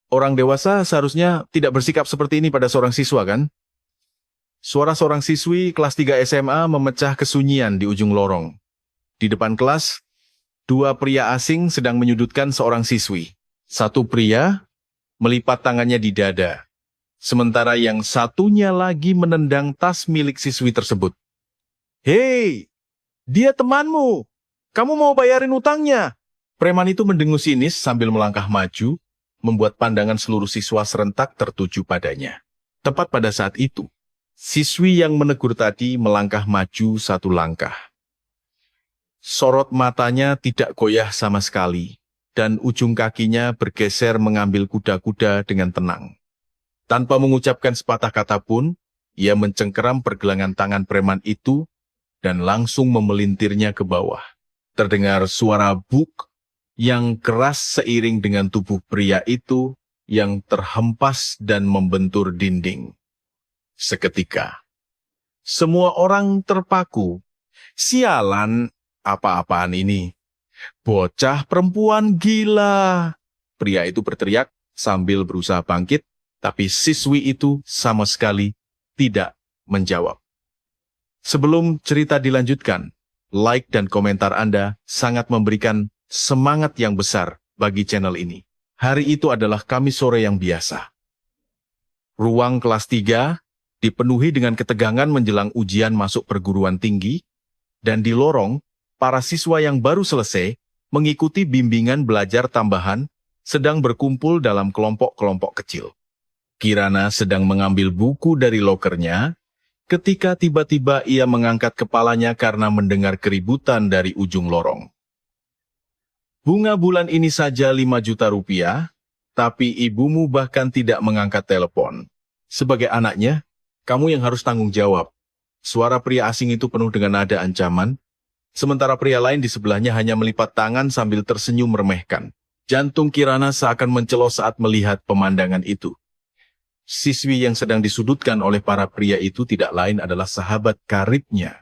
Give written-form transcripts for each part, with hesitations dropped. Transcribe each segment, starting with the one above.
Orang dewasa seharusnya tidak bersikap seperti ini pada seorang siswa, kan? Suara seorang siswi kelas 3 SMA memecah kesunyian di ujung lorong. Di depan kelas, dua pria asing sedang menyudutkan seorang siswi. Satu pria melipat tangannya di dada, sementara yang satunya lagi menendang tas milik siswi tersebut. "Hei, dia temanmu. Kamu mau bayarin utangnya." Preman itu mendengus sinis sambil melangkah maju, membuat pandangan seluruh siswa serentak tertuju padanya. Tepat pada saat itu, siswi yang menegur tadi melangkah maju satu langkah. Sorot matanya tidak goyah sama sekali, dan ujung kakinya bergeser mengambil kuda-kuda dengan tenang. Tanpa mengucapkan sepatah kata pun, ia mencengkeram pergelangan tangan preman itu dan langsung memelintirnya ke bawah. Terdengar suara buk yang keras seiring dengan tubuh pria itu yang terhempas dan membentur dinding. Seketika, semua orang terpaku. "Sialan, apa-apaan ini? Bocah perempuan gila!" Pria itu berteriak sambil berusaha bangkit, tapi siswi itu sama sekali tidak menjawab. Sebelum cerita dilanjutkan, like dan komentar Anda sangat memberikan semangat yang besar bagi channel ini. Hari itu adalah Kamis sore yang biasa. Ruang kelas 3 dipenuhi dengan ketegangan menjelang ujian masuk perguruan tinggi, dan di lorong, para siswa yang baru selesai mengikuti bimbingan belajar tambahan sedang berkumpul dalam kelompok-kelompok kecil. Kirana sedang mengambil buku dari lokernya, ketika tiba-tiba ia mengangkat kepalanya karena mendengar keributan dari ujung lorong. "Bunga bulan ini saja 5 juta rupiah, tapi ibumu bahkan tidak mengangkat telepon. Sebagai anaknya, kamu yang harus tanggung jawab." Suara pria asing itu penuh dengan nada ancaman, sementara pria lain di sebelahnya hanya melipat tangan sambil tersenyum meremehkan. Jantung Kirana seakan mencelos saat melihat pemandangan itu. Siswi yang sedang disudutkan oleh para pria itu tidak lain adalah sahabat karibnya,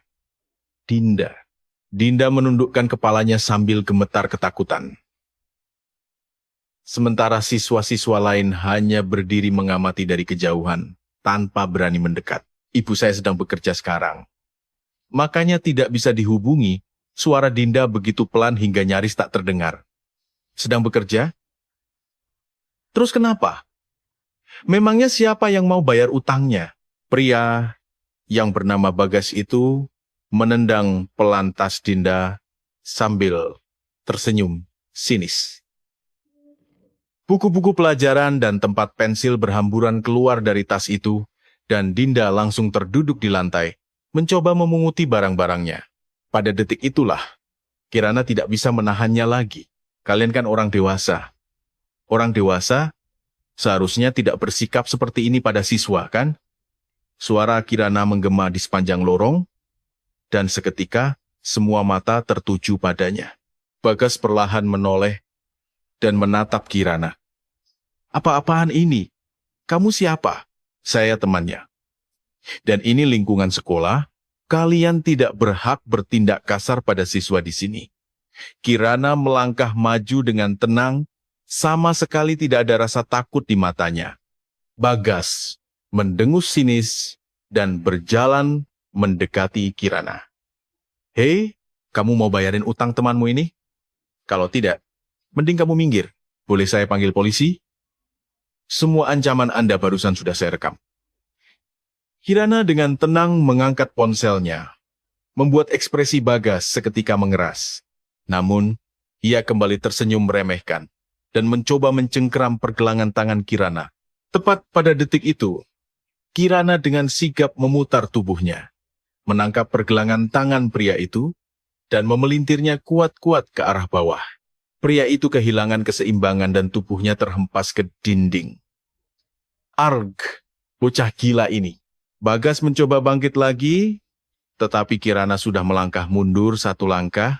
Dinda. Dinda menundukkan kepalanya sambil gemetar ketakutan. Sementara siswa-siswa lain hanya berdiri mengamati dari kejauhan, tanpa berani mendekat. "Ibu saya sedang bekerja sekarang. Makanya tidak bisa dihubungi." Suara Dinda begitu pelan hingga nyaris tak terdengar. "Sedang bekerja? Terus kenapa? Memangnya siapa yang mau bayar utangnya?" Pria yang bernama Bagas itu menendang pelan tas Dinda sambil tersenyum sinis. Buku-buku pelajaran dan tempat pensil berhamburan keluar dari tas itu, dan Dinda langsung terduduk di lantai, mencoba memunguti barang-barangnya. Pada detik itulah, Kirana tidak bisa menahannya lagi. Kalian kan orang dewasa. Orang dewasa seharusnya tidak bersikap seperti ini pada siswa, kan? Suara Kirana menggema di sepanjang lorong, dan seketika semua mata tertuju padanya. Bagas perlahan menoleh dan menatap Kirana. "Apa-apaan ini? Kamu siapa?" "Saya temannya. Dan ini lingkungan sekolah, kalian tidak berhak bertindak kasar pada siswa di sini." Kirana melangkah maju dengan tenang, sama sekali tidak ada rasa takut di matanya. Bagas mendengus sinis dan berjalan mendekati Kirana. "Hei, kamu mau bayarin utang temanmu ini? Kalau tidak, mending kamu minggir. Boleh saya panggil polisi?" "Semua ancaman Anda barusan sudah saya rekam." Kirana dengan tenang mengangkat ponselnya, membuat ekspresi Bagas seketika mengeras. Namun, ia kembali tersenyum meremehkan dan mencoba mencengkeram pergelangan tangan Kirana. Tepat pada detik itu, Kirana dengan sigap memutar tubuhnya, menangkap pergelangan tangan pria itu, dan memelintirnya kuat-kuat ke arah bawah. Pria itu kehilangan keseimbangan dan tubuhnya terhempas ke dinding. "Arg, bocah gila ini." Bagas mencoba bangkit lagi, tetapi Kirana sudah melangkah mundur satu langkah.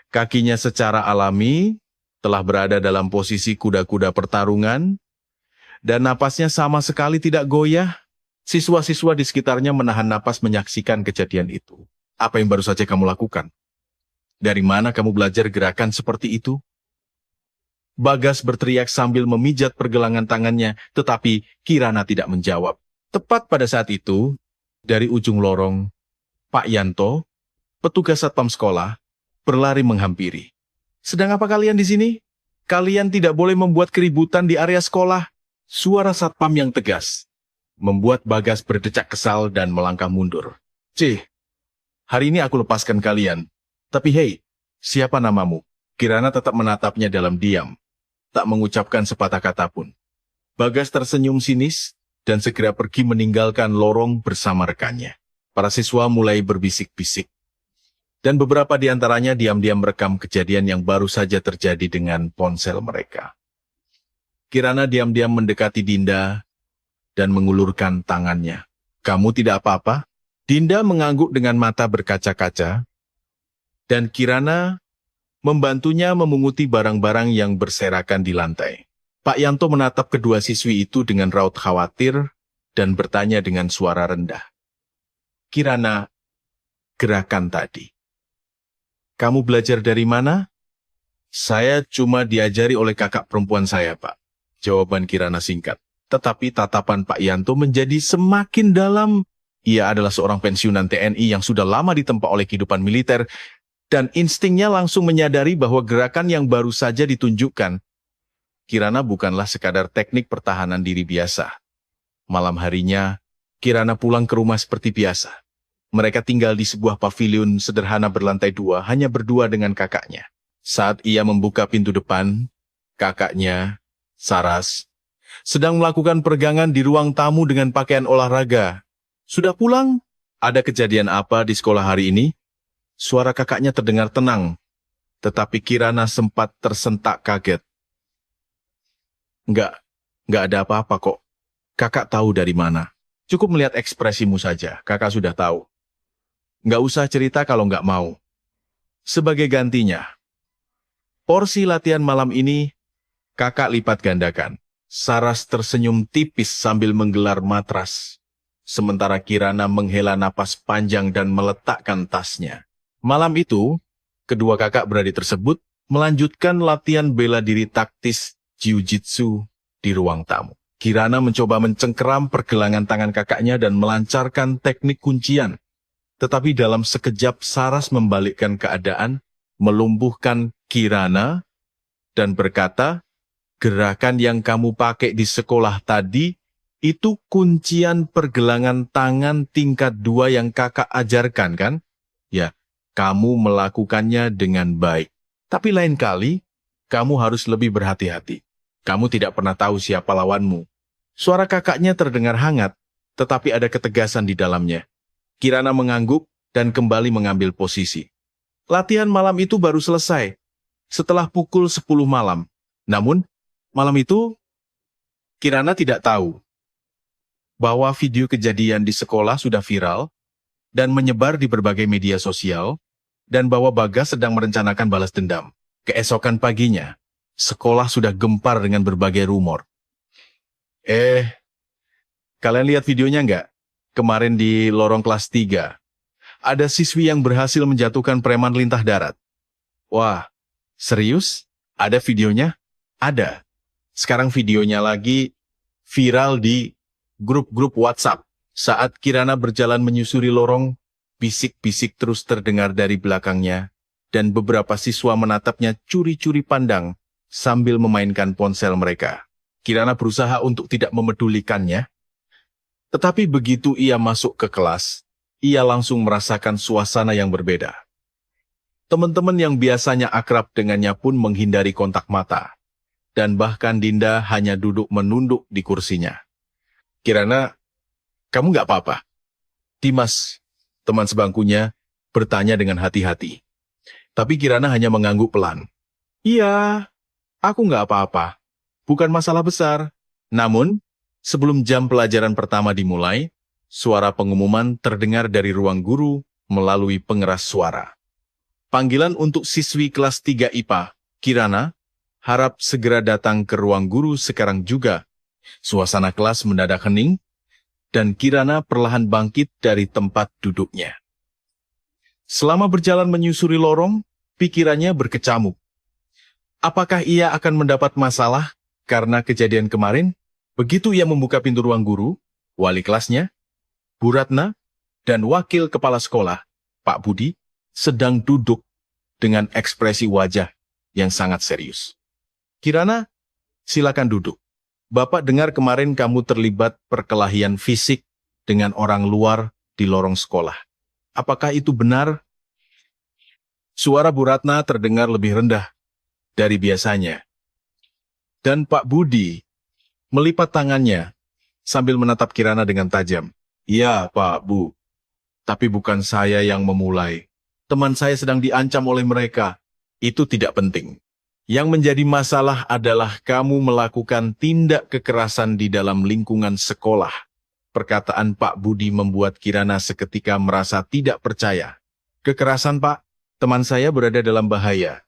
Kakinya secara alami telah berada dalam posisi kuda-kuda pertarungan, dan napasnya sama sekali tidak goyah. Siswa-siswa di sekitarnya menahan napas menyaksikan kejadian itu. "Apa yang baru saja kamu lakukan? Dari mana kamu belajar gerakan seperti itu?" Bagas berteriak sambil memijat pergelangan tangannya, tetapi Kirana tidak menjawab. Tepat pada saat itu, dari ujung lorong, Pak Yanto, petugas satpam sekolah, berlari menghampiri. "Sedang apa kalian di sini? Kalian tidak boleh membuat keributan di area sekolah." Suara satpam yang tegas membuat Bagas berdecak kesal dan melangkah mundur. Hari ini aku lepaskan kalian. Tapi hei, siapa namamu?" Kirana tetap menatapnya dalam diam, tak mengucapkan sepatah kata pun. Bagas tersenyum sinis dan segera pergi meninggalkan lorong bersama rekannya. Para siswa mulai berbisik-bisik. Dan beberapa di antaranya diam-diam merekam kejadian yang baru saja terjadi dengan ponsel mereka. Kirana diam-diam mendekati Dinda dan mengulurkan tangannya. "Kamu tidak apa-apa?" Dinda mengangguk dengan mata berkaca-kaca, dan Kirana membantunya memunguti barang-barang yang berserakan di lantai. Pak Yanto menatap kedua siswi itu dengan raut khawatir dan bertanya dengan suara rendah. "Kirana, gerakan tadi. Kamu belajar dari mana?" "Saya cuma diajari oleh kakak perempuan saya, Pak." Jawaban Kirana singkat. Tetapi tatapan Pak Yanto menjadi semakin dalam. Ia adalah seorang pensiunan TNI yang sudah lama ditempa oleh kehidupan militer, dan instingnya langsung menyadari bahwa gerakan yang baru saja ditunjukkan Kirana bukanlah sekadar teknik pertahanan diri biasa. Malam harinya, Kirana pulang ke rumah seperti biasa. Mereka tinggal di sebuah paviliun sederhana berlantai 2, hanya berdua dengan kakaknya. Saat ia membuka pintu depan, kakaknya, Saras, sedang melakukan peregangan di ruang tamu dengan pakaian olahraga. "Sudah pulang? Ada kejadian apa di sekolah hari ini?" Suara kakaknya terdengar tenang, tetapi Kirana sempat tersentak kaget. Enggak ada apa-apa kok. Kakak tahu dari mana. Cukup melihat ekspresimu saja, kakak sudah tahu. Nggak usah cerita kalau nggak mau. Sebagai gantinya, porsi latihan malam ini, kakak lipat gandakan." Saras tersenyum tipis sambil menggelar matras, sementara Kirana menghela napas panjang dan meletakkan tasnya. Malam itu, kedua kakak beradik tersebut melanjutkan latihan bela diri taktis jiu-jitsu di ruang tamu. Kirana mencoba mencengkeram pergelangan tangan kakaknya dan melancarkan teknik kuncian. Tetapi dalam sekejap Saras membalikkan keadaan, melumpuhkan Kirana, dan berkata, "Gerakan yang kamu pakai di sekolah tadi, itu kuncian pergelangan tangan tingkat 2 yang kakak ajarkan kan? Ya, kamu melakukannya dengan baik. Tapi lain kali, kamu harus lebih berhati-hati. Kamu tidak pernah tahu siapa lawanmu." Suara kakaknya terdengar hangat, tetapi ada ketegasan di dalamnya. Kirana mengangguk dan kembali mengambil posisi. Latihan malam itu baru selesai, setelah pukul 10 malam. Namun, malam itu, Kirana tidak tahu bahwa video kejadian di sekolah sudah viral dan menyebar di berbagai media sosial, dan bahwa Bagas sedang merencanakan balas dendam. Keesokan paginya, sekolah sudah gempar dengan berbagai rumor. Kalian lihat videonya nggak? Kemarin di lorong kelas 3, ada siswi yang berhasil menjatuhkan preman lintah darat. Wah, serius? Ada videonya? Ada. Sekarang videonya lagi viral di grup-grup WhatsApp. Saat Kirana berjalan menyusuri lorong, bisik-bisik terus terdengar dari belakangnya, dan beberapa siswa menatapnya curi-curi pandang sambil memainkan ponsel mereka. Kirana berusaha untuk tidak memedulikannya, tetapi begitu ia masuk ke kelas, ia langsung merasakan suasana yang berbeda. Teman-teman yang biasanya akrab dengannya pun menghindari kontak mata, dan bahkan Dinda hanya duduk menunduk di kursinya. "Kirana, kamu nggak apa-apa?" Dimas, teman sebangkunya, bertanya dengan hati-hati. Tapi Kirana hanya mengangguk pelan. "Iya, aku nggak apa-apa. Bukan masalah besar." Namun, sebelum jam pelajaran pertama dimulai, suara pengumuman terdengar dari ruang guru melalui pengeras suara. Panggilan untuk siswi kelas 3 IPA, Kirana, harap segera datang ke ruang guru sekarang juga. Suasana kelas mendadak hening, dan Kirana perlahan bangkit dari tempat duduknya. Selama berjalan menyusuri lorong, pikirannya berkecamuk. Apakah ia akan mendapat masalah karena kejadian kemarin? Begitu ia membuka pintu ruang guru, wali kelasnya, Bu Ratna, dan wakil kepala sekolah, Pak Budi, sedang duduk dengan ekspresi wajah yang sangat serius. Kirana, silakan duduk. Bapak dengar kemarin kamu terlibat perkelahian fisik dengan orang luar di lorong sekolah. Apakah itu benar? Suara Bu Ratna terdengar lebih rendah dari biasanya. Dan Pak Budi melipat tangannya sambil menatap Kirana dengan tajam. Ya, Pak, Bu. Tapi bukan saya yang memulai. Teman saya sedang diancam oleh mereka. Itu tidak penting. Yang menjadi masalah adalah kamu melakukan tindak kekerasan di dalam lingkungan sekolah. Perkataan Pak Budi membuat Kirana seketika merasa tidak percaya. Kekerasan, Pak? Teman saya berada dalam bahaya.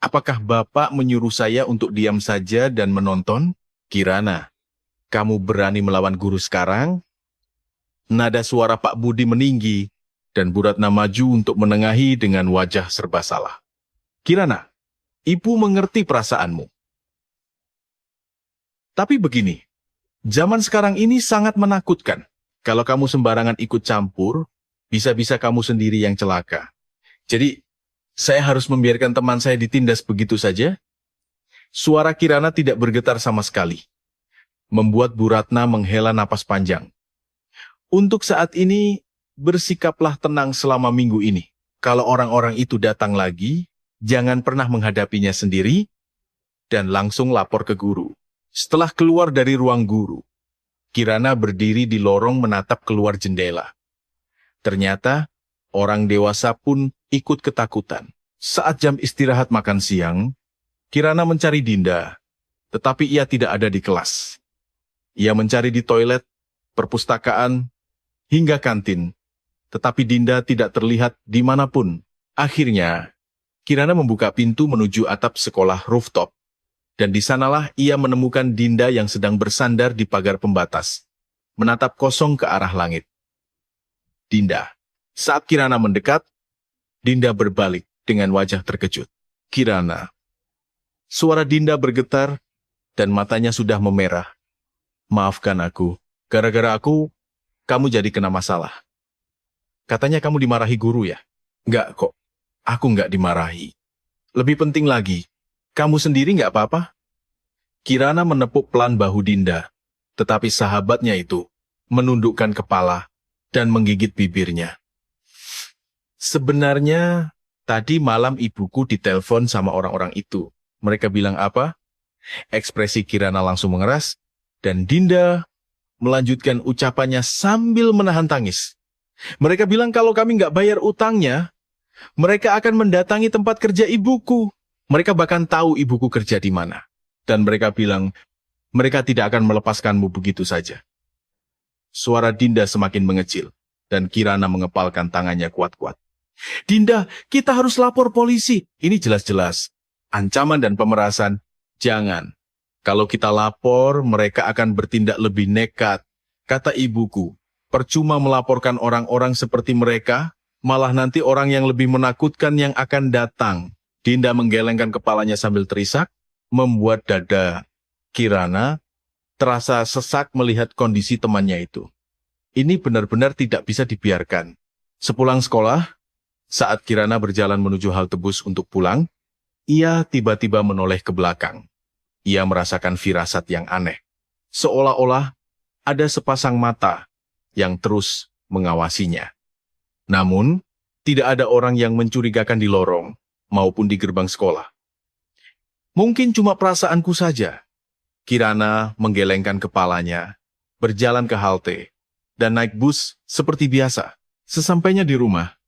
Apakah Bapak menyuruh saya untuk diam saja dan menonton? Kirana, kamu berani melawan guru sekarang? Nada suara Pak Budi meninggi, dan Bu Ratna maju untuk menengahi dengan wajah serba salah. Kirana, Ibu mengerti perasaanmu. Tapi begini, zaman sekarang ini sangat menakutkan. Kalau kamu sembarangan ikut campur, bisa-bisa kamu sendiri yang celaka. Jadi, saya harus membiarkan teman saya ditindas begitu saja? Suara Kirana tidak bergetar sama sekali, membuat Bu Ratna menghela napas panjang. Untuk saat ini, bersikaplah tenang selama minggu ini. Kalau orang-orang itu datang lagi, jangan pernah menghadapinya sendiri, dan langsung lapor ke guru. Setelah keluar dari ruang guru, Kirana berdiri di lorong menatap keluar jendela. Ternyata, orang dewasa pun ikut ketakutan. Saat jam istirahat makan siang, Kirana mencari Dinda, tetapi ia tidak ada di kelas. Ia mencari di toilet, perpustakaan, hingga kantin, tetapi Dinda tidak terlihat dimanapun. Akhirnya, Kirana membuka pintu menuju atap sekolah rooftop, dan di sanalah ia menemukan Dinda yang sedang bersandar di pagar pembatas, menatap kosong ke arah langit. Dinda. Saat Kirana mendekat, Dinda berbalik dengan wajah terkejut. Kirana. Suara Dinda bergetar, dan matanya sudah memerah. Maafkan aku, gara-gara aku, kamu jadi kena masalah. Katanya kamu dimarahi guru ya? Enggak kok, aku enggak dimarahi. Lebih penting lagi, kamu sendiri enggak apa-apa? Kirana menepuk pelan bahu Dinda, tetapi sahabatnya itu menundukkan kepala dan menggigit bibirnya. Sebenarnya, tadi malam ibuku ditelepon sama orang-orang itu. Mereka bilang apa? Ekspresi Kirana langsung mengeras, dan Dinda melanjutkan ucapannya sambil menahan tangis. Mereka bilang kalau kami nggak bayar utangnya, mereka akan mendatangi tempat kerja ibuku. Mereka bahkan tahu ibuku kerja di mana. Dan mereka bilang, mereka tidak akan melepaskanmu begitu saja. Suara Dinda semakin mengecil, dan Kirana mengepalkan tangannya kuat-kuat. Dinda, kita harus lapor polisi. Ini jelas-jelas ancaman dan pemerasan. Jangan. Kalau kita lapor, mereka akan bertindak lebih nekat. Kata ibuku, percuma melaporkan orang-orang seperti mereka, malah nanti orang yang lebih menakutkan yang akan datang. Dinda menggelengkan kepalanya sambil terisak, membuat dada Kirana terasa sesak melihat kondisi temannya itu. Ini benar-benar tidak bisa dibiarkan. Sepulang sekolah, saat Kirana berjalan menuju halte bus untuk pulang, ia tiba-tiba menoleh ke belakang. Ia merasakan firasat yang aneh. Seolah-olah ada sepasang mata yang terus mengawasinya. Namun, tidak ada orang yang mencurigakan di lorong maupun di gerbang sekolah. Mungkin cuma perasaanku saja. Kirana menggelengkan kepalanya, berjalan ke halte, dan naik bus seperti biasa. Sesampainya di rumah,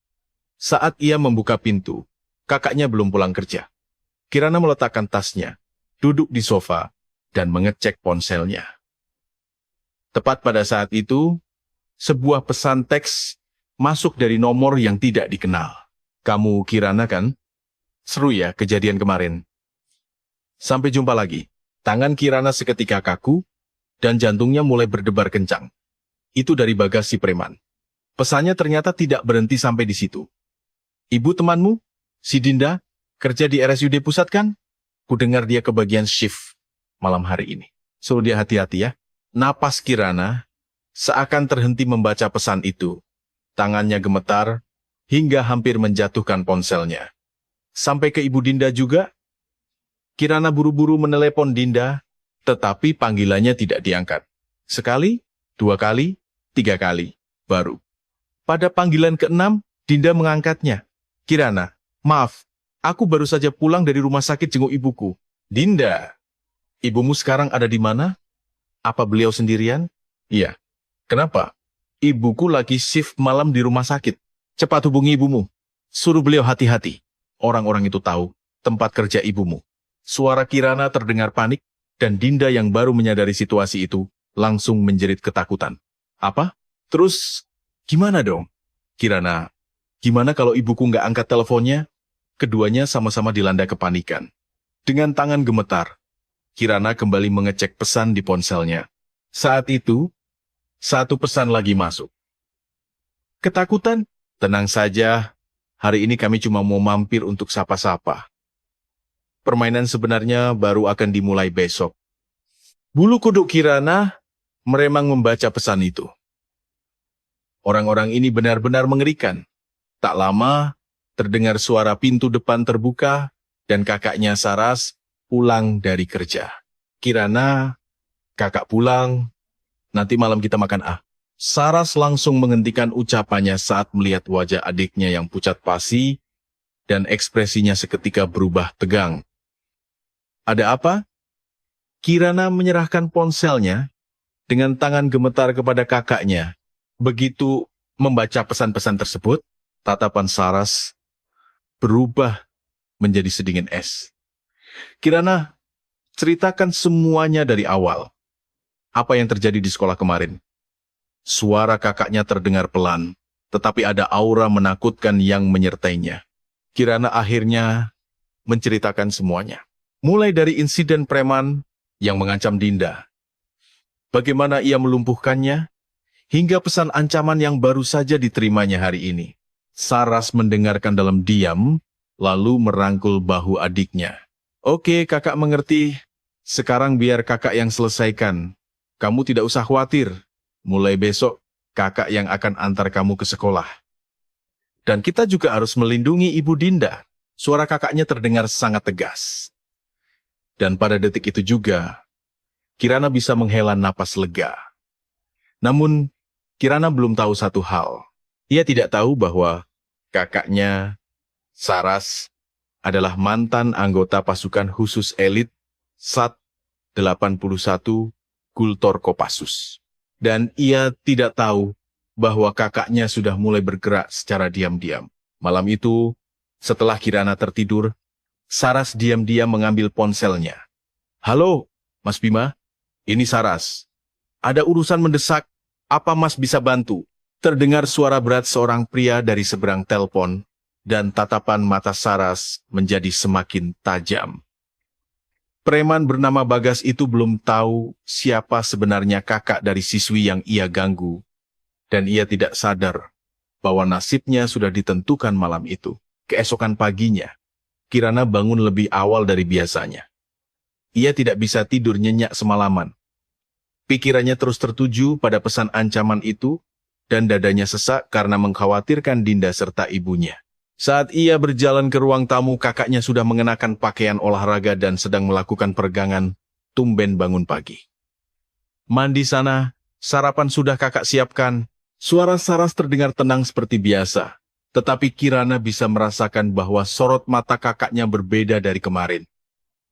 saat ia membuka pintu, kakaknya belum pulang kerja. Kirana meletakkan tasnya, duduk di sofa, dan mengecek ponselnya. Tepat pada saat itu, sebuah pesan teks masuk dari nomor yang tidak dikenal. Kamu Kirana kan? Seru ya kejadian kemarin. Sampai jumpa lagi. Tangan Kirana seketika kaku, dan jantungnya mulai berdebar kencang. Itu dari Bagas si preman. Pesannya ternyata tidak berhenti sampai di situ. Ibu temanmu, si Dinda, kerja di RSUD pusat kan? Ku dengar dia kebagian shift malam hari ini. Suruh dia hati-hati ya. Napas Kirana seakan terhenti membaca pesan itu. Tangannya gemetar hingga hampir menjatuhkan ponselnya. Sampai ke Ibu Dinda juga. Kirana buru-buru menelepon Dinda, tetapi panggilannya tidak diangkat. Sekali, 2 kali, 3 kali, baru. Pada panggilan ke-6, Dinda mengangkatnya. Kirana, maaf, aku baru saja pulang dari rumah sakit jenguk ibuku. Dinda, ibumu sekarang ada di mana? Apa beliau sendirian? Iya. Kenapa? Ibuku lagi shift malam di rumah sakit. Cepat hubungi ibumu. Suruh beliau hati-hati. Orang-orang itu tahu tempat kerja ibumu. Suara Kirana terdengar panik, dan Dinda yang baru menyadari situasi itu langsung menjerit ketakutan. Apa? Terus, gimana dong? Kirana, gimana kalau ibuku nggak angkat teleponnya? Keduanya sama-sama dilanda kepanikan. Dengan tangan gemetar, Kirana kembali mengecek pesan di ponselnya. Saat itu, satu pesan lagi masuk. Ketakutan? Tenang saja, hari ini kami cuma mau mampir untuk sapa-sapa. Permainan sebenarnya baru akan dimulai besok. Bulu kuduk Kirana meremang membaca pesan itu. Orang-orang ini benar-benar mengerikan. Tak lama, terdengar suara pintu depan terbuka dan kakaknya Saras pulang dari kerja. Kirana, kakak pulang, nanti malam kita makan ah. Saras langsung menghentikan ucapannya saat melihat wajah adiknya yang pucat pasi dan ekspresinya seketika berubah tegang. Ada apa? Kirana menyerahkan ponselnya dengan tangan gemetar kepada kakaknya. Begitu membaca pesan-pesan tersebut, tatapan Saras berubah menjadi sedingin es. Kirana, ceritakan semuanya dari awal. Apa yang terjadi di sekolah kemarin? Suara kakaknya terdengar pelan, tetapi ada aura menakutkan yang menyertainya. Kirana akhirnya menceritakan semuanya. Mulai dari insiden preman yang mengancam Dinda, bagaimana ia melumpuhkannya, hingga pesan ancaman yang baru saja diterimanya hari ini. Saras mendengarkan dalam diam, lalu merangkul bahu adiknya. Oke, kakak mengerti. Sekarang biar kakak yang selesaikan. Kamu tidak usah khawatir. Mulai besok, kakak yang akan antar kamu ke sekolah. Dan kita juga harus melindungi Ibu Dinda. Suara kakaknya terdengar sangat tegas. Dan pada detik itu juga, Kirana bisa menghela napas lega. Namun, Kirana belum tahu satu hal. Ia tidak tahu bahwa kakaknya, Saras, adalah mantan anggota pasukan khusus elit SAT 81 Gultor Kopassus. Dan ia tidak tahu bahwa kakaknya sudah mulai bergerak secara diam-diam. Malam itu, setelah Kirana tertidur, Saras diam-diam mengambil ponselnya. Halo, Mas Bima, ini Saras. Ada urusan mendesak, apa Mas bisa bantu? Terdengar suara berat seorang pria dari seberang telepon, dan tatapan mata Saras menjadi semakin tajam. Preman bernama Bagas itu belum tahu siapa sebenarnya kakak dari siswi yang ia ganggu, dan ia tidak sadar bahwa nasibnya sudah ditentukan malam itu. Keesokan paginya, Kirana bangun lebih awal dari biasanya. Ia tidak bisa tidur nyenyak semalaman. Pikirannya terus tertuju pada pesan ancaman itu, dan dadanya sesak karena mengkhawatirkan Dinda serta ibunya. Saat ia berjalan ke ruang tamu, kakaknya sudah mengenakan pakaian olahraga dan sedang melakukan peregangan, tumben bangun pagi. Mandi sana, sarapan sudah kakak siapkan. Suara Saras terdengar tenang seperti biasa. Tetapi Kirana bisa merasakan bahwa sorot mata kakaknya berbeda dari kemarin.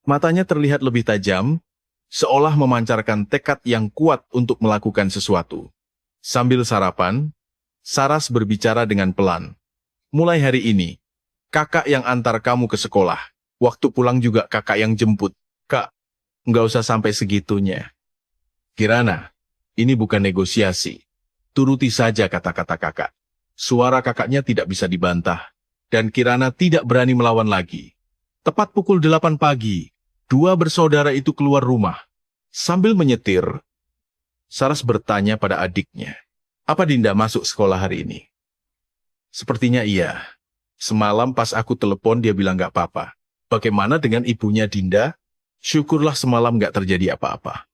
Matanya terlihat lebih tajam, seolah memancarkan tekad yang kuat untuk melakukan sesuatu. Sambil sarapan, Saras berbicara dengan pelan. Mulai hari ini, kakak yang antar kamu ke sekolah. Waktu pulang juga kakak yang jemput. Kak, nggak usah sampai segitunya. Kirana, ini bukan negosiasi. Turuti saja kata-kata kakak. Suara kakaknya tidak bisa dibantah, dan Kirana tidak berani melawan lagi. Tepat pukul 8 pagi, dua bersaudara itu keluar rumah. Sambil menyetir, Saras bertanya pada adiknya, apa Dinda masuk sekolah hari ini? Sepertinya iya. Semalam pas aku telepon dia bilang gak apa-apa. Bagaimana dengan ibunya Dinda? Syukurlah semalam nggak terjadi apa-apa.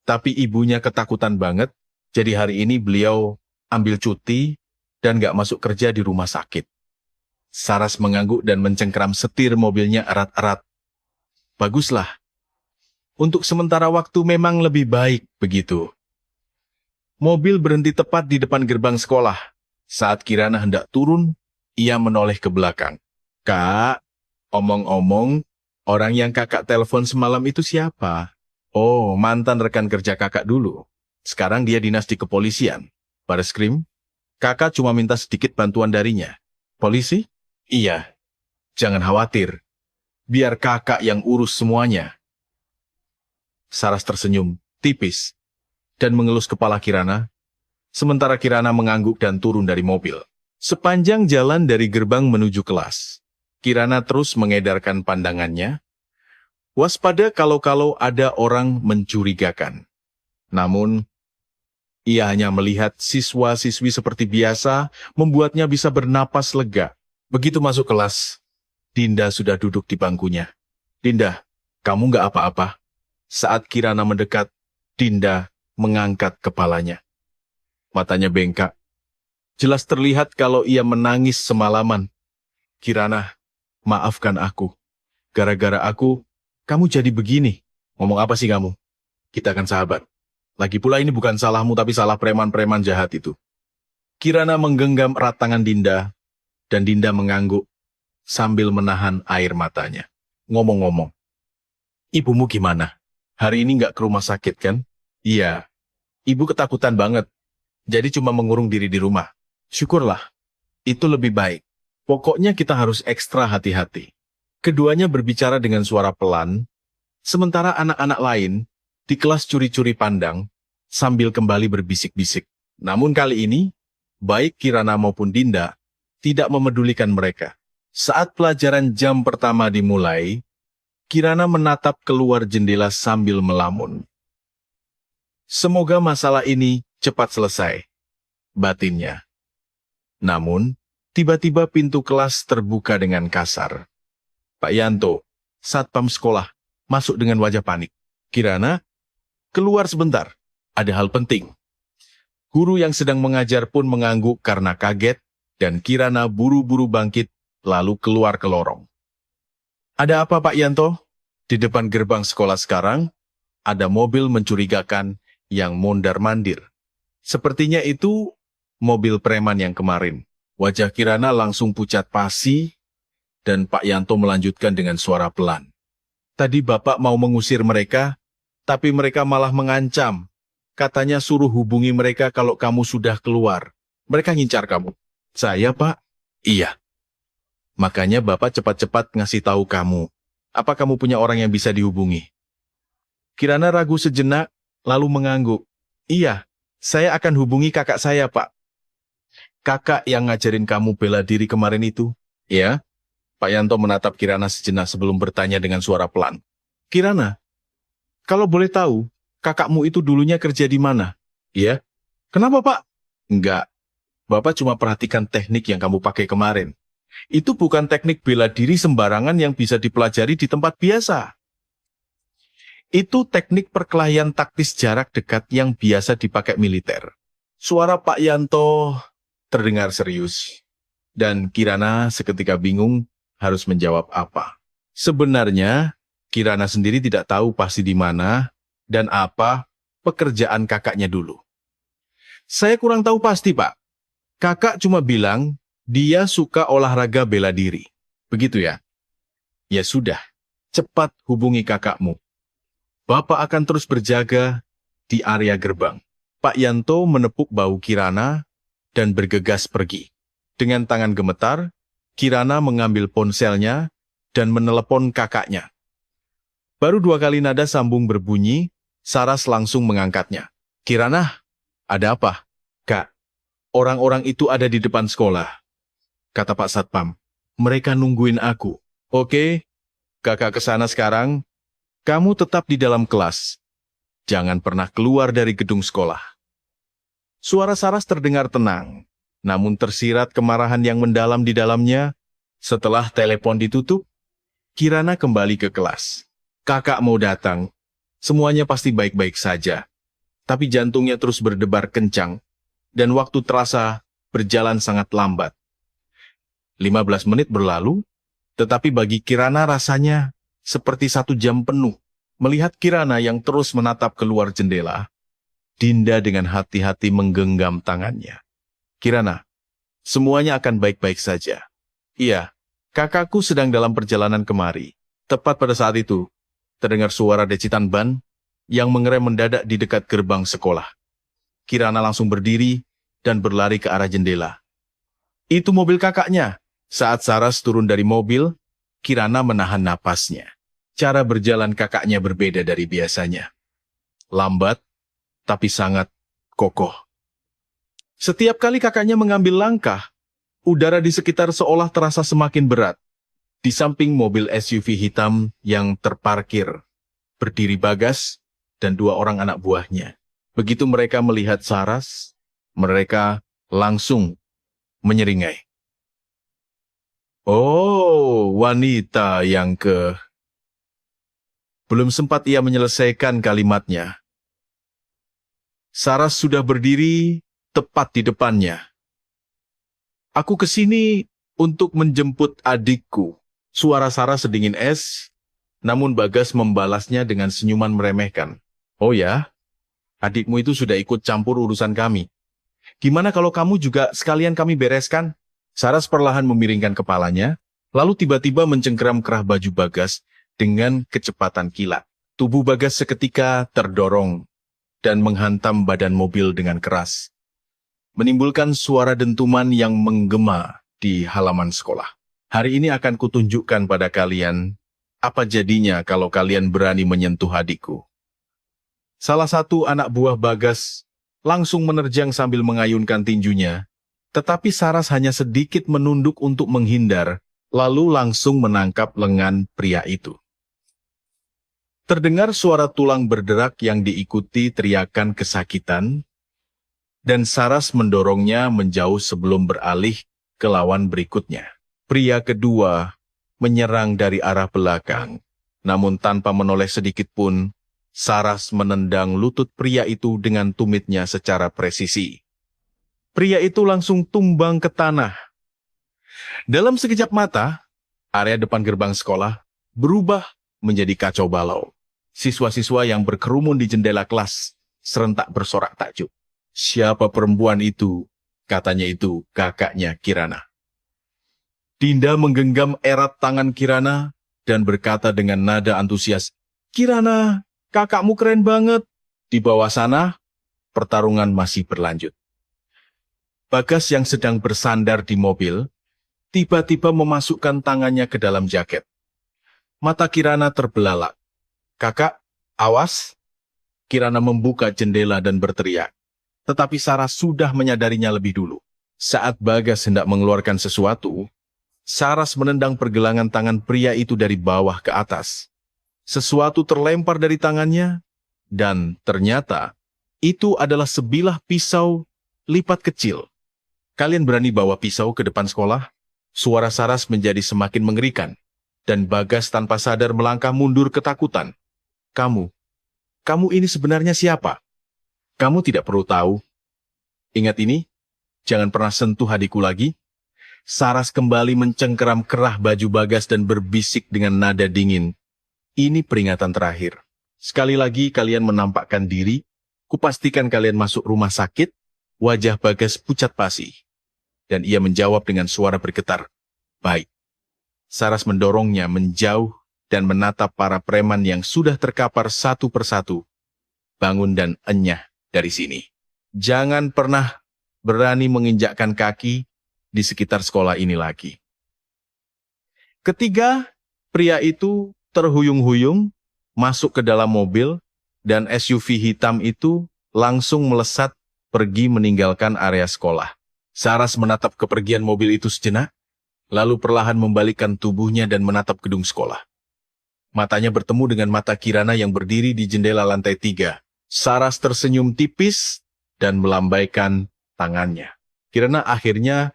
Tapi ibunya ketakutan banget, jadi hari ini beliau ambil cuti dan nggak masuk kerja di rumah sakit. Saras mengangguk dan mencengkeram setir mobilnya erat-erat. Baguslah. Untuk sementara waktu memang lebih baik begitu. Mobil berhenti tepat di depan gerbang sekolah. Saat Kirana hendak turun, ia menoleh ke belakang. Kak, omong-omong, orang yang kakak telepon semalam itu siapa? Oh, mantan rekan kerja kakak dulu. Sekarang dia dinas di kepolisian. Bareskrim, kakak cuma minta sedikit bantuan darinya. Polisi? Iya. Jangan khawatir. Biar kakak yang urus semuanya. Saras tersenyum, tipis, dan mengelus kepala Kirana, sementara Kirana mengangguk dan turun dari mobil. Sepanjang jalan dari gerbang menuju kelas, Kirana terus mengedarkan pandangannya, waspada kalau-kalau ada orang mencurigakan. Namun, ia hanya melihat siswa-siswi seperti biasa, membuatnya bisa bernapas lega. Begitu masuk kelas, Dinda sudah duduk di bangkunya. Dinda, kamu nggak apa-apa? Saat Kirana mendekat, Dinda mengangkat kepalanya. Matanya bengkak. Jelas terlihat kalau ia menangis semalaman. Kirana, maafkan aku. Gara-gara aku, kamu jadi begini. Ngomong apa sih kamu? Kita kan sahabat. Lagi pula ini bukan salahmu tapi salah preman-preman jahat itu. Kirana menggenggam erat tangan Dinda, dan Dinda mengangguk sambil menahan air matanya. Ngomong-ngomong, ibumu gimana? Hari ini nggak ke rumah sakit kan? Iya, ibu ketakutan banget. Jadi cuma mengurung diri di rumah. Syukurlah, itu lebih baik. Pokoknya kita harus ekstra hati-hati. Keduanya berbicara dengan suara pelan, sementara anak-anak lain di kelas curi-curi pandang sambil kembali berbisik-bisik. Namun kali ini, baik Kirana maupun Dinda tidak memedulikan mereka. Saat pelajaran jam pertama dimulai, Kirana menatap keluar jendela sambil melamun. Semoga masalah ini cepat selesai, batinnya. Namun, tiba-tiba pintu kelas terbuka dengan kasar. Pak Yanto, satpam sekolah, masuk dengan wajah panik. Kirana, keluar sebentar, ada hal penting. Guru yang sedang mengajar pun mengangguk karena kaget, dan Kirana buru-buru bangkit, lalu keluar ke lorong. Ada apa Pak Yanto? Di depan gerbang sekolah sekarang, ada mobil mencurigakan yang mondar-mandir. Sepertinya itu mobil preman yang kemarin. Wajah Kirana langsung pucat pasi, dan Pak Yanto melanjutkan dengan suara pelan. Tadi Bapak mau mengusir mereka, tapi mereka malah mengancam. Katanya suruh hubungi mereka kalau kamu sudah keluar. Mereka ngincar kamu. Saya, Pak? Iya. Makanya Bapak cepat-cepat ngasih tahu kamu. Apa kamu punya orang yang bisa dihubungi? Kirana ragu sejenak, lalu mengangguk. Iya, saya akan hubungi kakak saya, Pak. Kakak yang ngajarin kamu bela diri kemarin itu? Ya. Pak Yanto menatap Kirana sejenak sebelum bertanya dengan suara pelan. Kirana, kalau boleh tahu, kakakmu itu dulunya kerja di mana? Ya. Kenapa, Pak? Enggak. Bapak cuma perhatikan teknik yang kamu pakai kemarin. Itu bukan teknik bela diri sembarangan yang bisa dipelajari di tempat biasa. Itu teknik perkelahian taktis jarak dekat yang biasa dipakai militer. Suara Pak Yanto terdengar serius. Dan Kirana seketika bingung harus menjawab apa. Sebenarnya, Kirana sendiri tidak tahu pasti di mana dan apa pekerjaan kakaknya dulu. Saya kurang tahu pasti, Pak. Kakak cuma bilang dia suka olahraga bela diri. Begitu ya? Ya sudah, cepat hubungi kakakmu. Bapak akan terus berjaga di area gerbang. Pak Yanto menepuk bahu Kirana dan bergegas pergi. Dengan tangan gemetar, Kirana mengambil ponselnya dan menelepon kakaknya. Baru 2 kali nada sambung berbunyi, Saras langsung mengangkatnya. Kirana, ada apa? Kak, orang-orang itu ada di depan sekolah, kata Pak Satpam. Mereka nungguin aku. Oke, kakak ke sana sekarang. Kamu tetap di dalam kelas. Jangan pernah keluar dari gedung sekolah. Suara Saras terdengar tenang, namun tersirat kemarahan yang mendalam di dalamnya. Setelah telepon ditutup, Kirana kembali ke kelas. Kakak mau datang. Semuanya pasti baik-baik saja. Tapi jantungnya terus berdebar kencang, dan waktu terasa berjalan sangat lambat. 15 menit berlalu, tetapi bagi Kirana rasanya seperti 1 jam penuh. Melihat Kirana yang terus menatap keluar jendela, Dinda dengan hati-hati menggenggam tangannya. Kirana, semuanya akan baik-baik saja. Iya, kakakku sedang dalam perjalanan kemari. Tepat pada saat itu, terdengar suara decitan ban yang mengerem mendadak di dekat gerbang sekolah. Kirana langsung berdiri dan berlari ke arah jendela. Itu mobil kakaknya. Saat Saras turun dari mobil, Kirana menahan napasnya. Cara berjalan kakaknya berbeda dari biasanya. Lambat, tapi sangat kokoh. Setiap kali kakaknya mengambil langkah, udara di sekitar seolah terasa semakin berat. Di samping mobil SUV hitam yang terparkir, berdiri Bagas dan 2 orang anak buahnya. Begitu mereka melihat Saras, mereka langsung menyeringai. Oh, wanita yang Belum sempat ia menyelesaikan kalimatnya. Saras sudah berdiri tepat di depannya. Aku kesini untuk menjemput adikku. Suara Saras sedingin es, namun Bagas membalasnya dengan senyuman meremehkan. Oh ya, adikmu itu sudah ikut campur urusan kami. Gimana kalau kamu juga sekalian kami bereskan? Saras perlahan memiringkan kepalanya, lalu tiba-tiba mencengkeram kerah baju Bagas dengan kecepatan kilat. Tubuh Bagas seketika terdorong dan menghantam badan mobil dengan keras, menimbulkan suara dentuman yang menggema di halaman sekolah. Hari ini akan kutunjukkan pada kalian apa jadinya kalau kalian berani menyentuh adikku. Salah satu anak buah Bagas langsung menerjang sambil mengayunkan tinjunya, tetapi Saras hanya sedikit menunduk untuk menghindar, lalu langsung menangkap lengan pria itu. Terdengar suara tulang berderak yang diikuti teriakan kesakitan, dan Saras mendorongnya menjauh sebelum beralih ke lawan berikutnya. Pria kedua menyerang dari arah belakang, namun tanpa menoleh sedikit pun, Saras menendang lutut pria itu dengan tumitnya secara presisi. Pria itu langsung tumbang ke tanah. Dalam sekejap mata, area depan gerbang sekolah berubah menjadi kacau balau. Siswa-siswa yang berkerumun di jendela kelas serentak bersorak takjub. Siapa perempuan itu? Katanya itu kakaknya Kirana. Dinda menggenggam erat tangan Kirana dan berkata dengan nada antusias, Kirana, kakakmu keren banget. Di bawah sana, pertarungan masih berlanjut. Bagas yang sedang bersandar di mobil, tiba-tiba memasukkan tangannya ke dalam jaket. Mata Kirana terbelalak. Kakak, awas! Kirana membuka jendela dan berteriak. Tetapi Saras sudah menyadarinya lebih dulu. Saat Bagas hendak mengeluarkan sesuatu, Saras menendang pergelangan tangan pria itu dari bawah ke atas. Sesuatu terlempar dari tangannya, dan ternyata itu adalah sebilah pisau lipat kecil. Kalian berani bawa pisau ke depan sekolah? Suara Saras menjadi semakin mengerikan, dan Bagas tanpa sadar melangkah mundur ketakutan. Kamu ini sebenarnya siapa? Kamu tidak perlu tahu. Ingat ini, jangan pernah sentuh adikku lagi. Saras kembali mencengkeram kerah baju Bagas dan berbisik dengan nada dingin. Ini peringatan terakhir. Sekali lagi kalian menampakkan diri, kupastikan kalian masuk rumah sakit. Wajah Bagas pucat pasi. Dan ia menjawab dengan suara bergetar. Baik. Saras mendorongnya menjauh dan menatap para preman yang sudah terkapar satu persatu. Bangun dan enyah dari sini. Jangan pernah berani menginjakkan kaki di sekitar sekolah ini lagi. Ketiga, pria itu terhuyung-huyung masuk ke dalam mobil dan SUV hitam itu langsung melesat pergi meninggalkan area sekolah. Saras menatap kepergian mobil itu sejenak, lalu perlahan membalikkan tubuhnya dan menatap gedung sekolah. Matanya bertemu dengan mata Kirana yang berdiri di jendela lantai 3. Saras tersenyum tipis dan melambaikan tangannya. Kirana akhirnya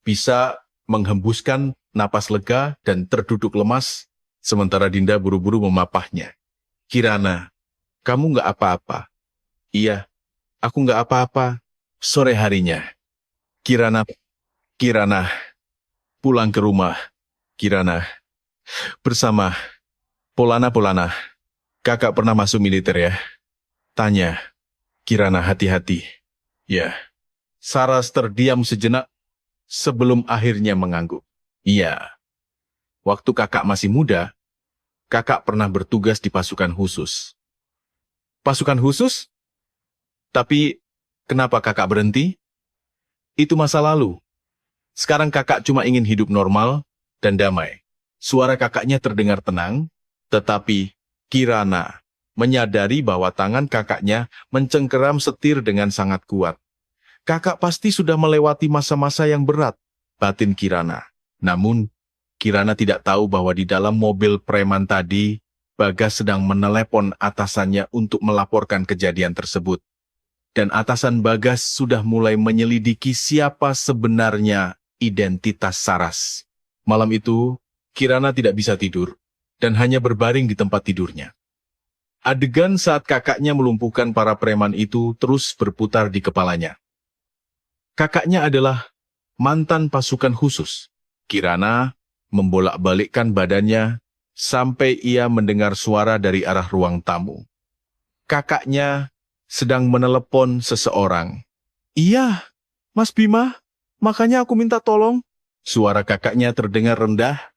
bisa menghembuskan napas lega dan terduduk lemas Sementara Dinda buru-buru memapahnya. Kirana, kamu nggak apa-apa. Iya, aku nggak apa-apa. Sore harinya. Kirana, Kirana, pulang ke rumah. Kirana, bersama Polana. Kakak pernah masuk militer ya? Tanya. Kirana hati-hati. Ya. Saras terdiam sejenak sebelum akhirnya mengangguk. Iya. Waktu kakak masih muda, kakak pernah bertugas di pasukan khusus. Pasukan khusus? Tapi kenapa kakak berhenti? Itu masa lalu. Sekarang kakak cuma ingin hidup normal dan damai. Suara kakaknya terdengar tenang, tetapi Kirana menyadari bahwa tangan kakaknya mencengkeram setir dengan sangat kuat. Kakak pasti sudah melewati masa-masa yang berat, batin Kirana. Namun, Kirana tidak tahu bahwa di dalam mobil preman tadi, Bagas sedang menelepon atasannya untuk melaporkan kejadian tersebut. Dan atasan Bagas sudah mulai menyelidiki siapa sebenarnya identitas Saras. Malam itu, Kirana tidak bisa tidur, dan hanya berbaring di tempat tidurnya. Adegan saat kakaknya melumpuhkan para preman itu terus berputar di kepalanya. Kakaknya adalah mantan pasukan khusus. Kirana membolak-balikkan badannya sampai ia mendengar suara dari arah ruang tamu. Kakaknya sedang menelepon seseorang. Iya, Mas Bima, makanya aku minta tolong. Suara kakaknya terdengar rendah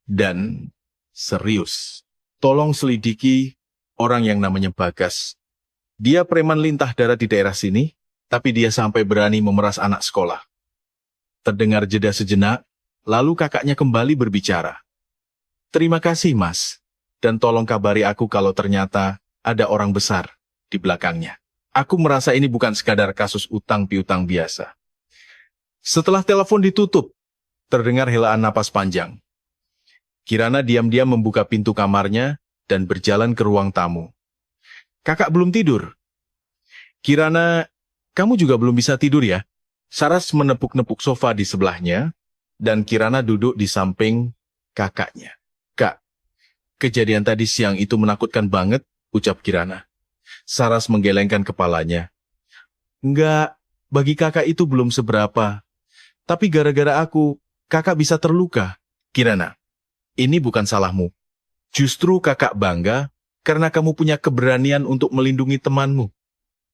dan serius. Tolong selidiki orang yang namanya Bagas. Dia preman lintah darat di daerah sini, tapi dia sampai berani memeras anak sekolah. Terdengar jeda sejenak, lalu kakaknya kembali berbicara. Terima kasih, Mas. Dan tolong kabari aku kalau ternyata ada orang besar di belakangnya. Aku merasa ini bukan sekadar kasus utang piutang biasa. Setelah telepon ditutup, terdengar helaan napas panjang. Kirana diam-diam membuka pintu kamarnya dan berjalan ke ruang tamu. Kakak belum tidur. Kirana, kamu juga belum bisa tidur ya? Saras menepuk-nepuk sofa di sebelahnya, dan Kirana duduk di samping kakaknya. Kak, kejadian tadi siang itu menakutkan banget, ucap Kirana. Saras menggelengkan kepalanya. Enggak, bagi kakak itu belum seberapa. Tapi gara-gara aku, kakak bisa terluka. Kirana, ini bukan salahmu. Justru kakak bangga karena kamu punya keberanian untuk melindungi temanmu.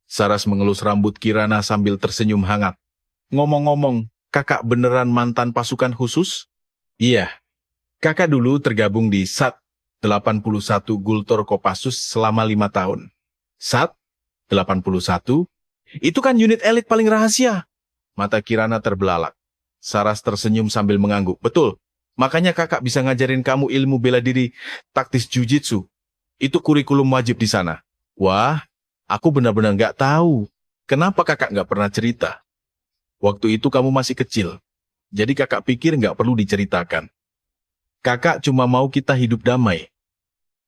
Saras mengelus rambut Kirana sambil tersenyum hangat. Ngomong-ngomong, kakak beneran mantan pasukan khusus? Iya. Kakak dulu tergabung di SAT 81 Gultor Kopassus selama 5 tahun. SAT 81? Itu kan unit elit paling rahasia. Mata Kirana terbelalak. Saras tersenyum sambil mengangguk. Betul. Makanya kakak bisa ngajarin kamu ilmu bela diri taktis jujitsu. Itu kurikulum wajib di sana. Wah, aku benar-benar nggak tahu. Kenapa kakak nggak pernah cerita? Waktu itu kamu masih kecil. Jadi kakak pikir nggak perlu diceritakan. Kakak cuma mau kita hidup damai.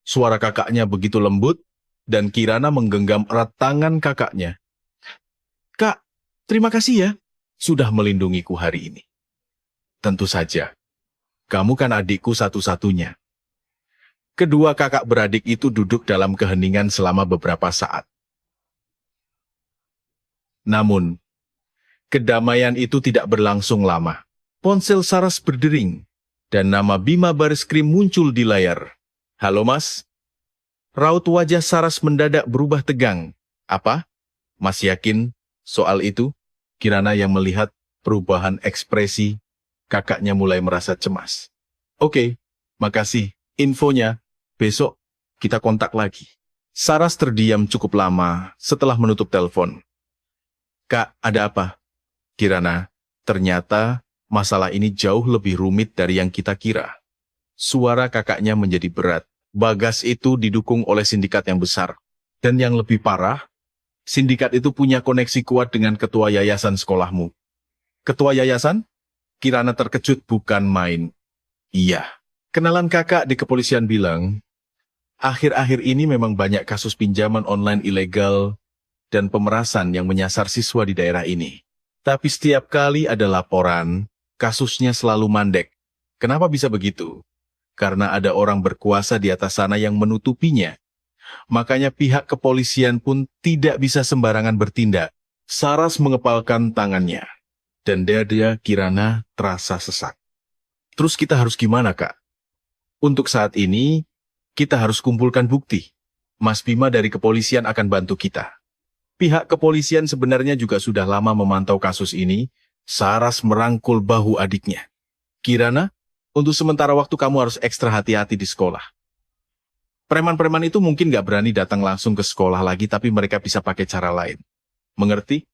Suara kakaknya begitu lembut, dan Kirana menggenggam erat tangan kakaknya. Kak, terima kasih ya, sudah melindungiku hari ini. Tentu saja. Kamu kan adikku satu-satunya. Kedua kakak beradik itu duduk dalam keheningan selama beberapa saat. Namun, kedamaian itu tidak berlangsung lama. Ponsel Saras berdering, dan nama Bima Bareskrim muncul di layar. Halo mas? Raut wajah Saras mendadak berubah tegang. Apa? Mas yakin soal itu? Kirana yang melihat perubahan ekspresi, kakaknya mulai merasa cemas. Oke, makasih. Infonya, besok kita kontak lagi. Saras terdiam cukup lama setelah menutup telepon. Kak, ada apa? Kirana, ternyata masalah ini jauh lebih rumit dari yang kita kira. Suara kakaknya menjadi berat. Bagas itu didukung oleh sindikat yang besar. Dan yang lebih parah, sindikat itu punya koneksi kuat dengan ketua yayasan sekolahmu. Ketua yayasan? Kirana terkejut bukan main. Iya. Kenalan kakak di kepolisian bilang, akhir-akhir ini memang banyak kasus pinjaman online ilegal dan pemerasan yang menyasar siswa di daerah ini. Tapi setiap kali ada laporan, kasusnya selalu mandek. Kenapa bisa begitu? karena ada orang berkuasa di atas sana yang menutupinya. Makanya pihak kepolisian pun tidak bisa sembarangan bertindak. Saras mengepalkan tangannya, dan dada Kirana terasa sesak. Terus kita harus gimana, Kak? Untuk saat ini, kita harus kumpulkan bukti. Mas Bima dari kepolisian akan bantu kita. Pihak kepolisian sebenarnya juga sudah lama memantau kasus ini. Saras merangkul bahu adiknya. Kirana, untuk sementara waktu kamu harus ekstra hati-hati di sekolah. Preman-preman itu mungkin gak berani datang langsung ke sekolah lagi, tapi mereka bisa pakai cara lain. Mengerti?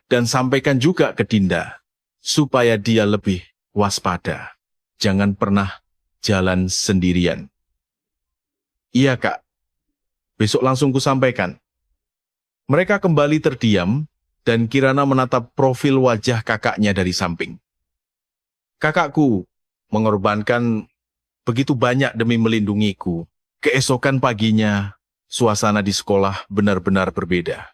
Dan sampaikan juga ke Dinda, supaya dia lebih waspada. Jangan pernah jalan sendirian. Iya, Kak. Besok langsung kusampaikan. Mereka kembali terdiam, dan Kirana menatap profil wajah kakaknya dari samping. Kakakku mengorbankan begitu banyak demi melindungiku. Keesokan paginya, suasana di sekolah benar-benar berbeda.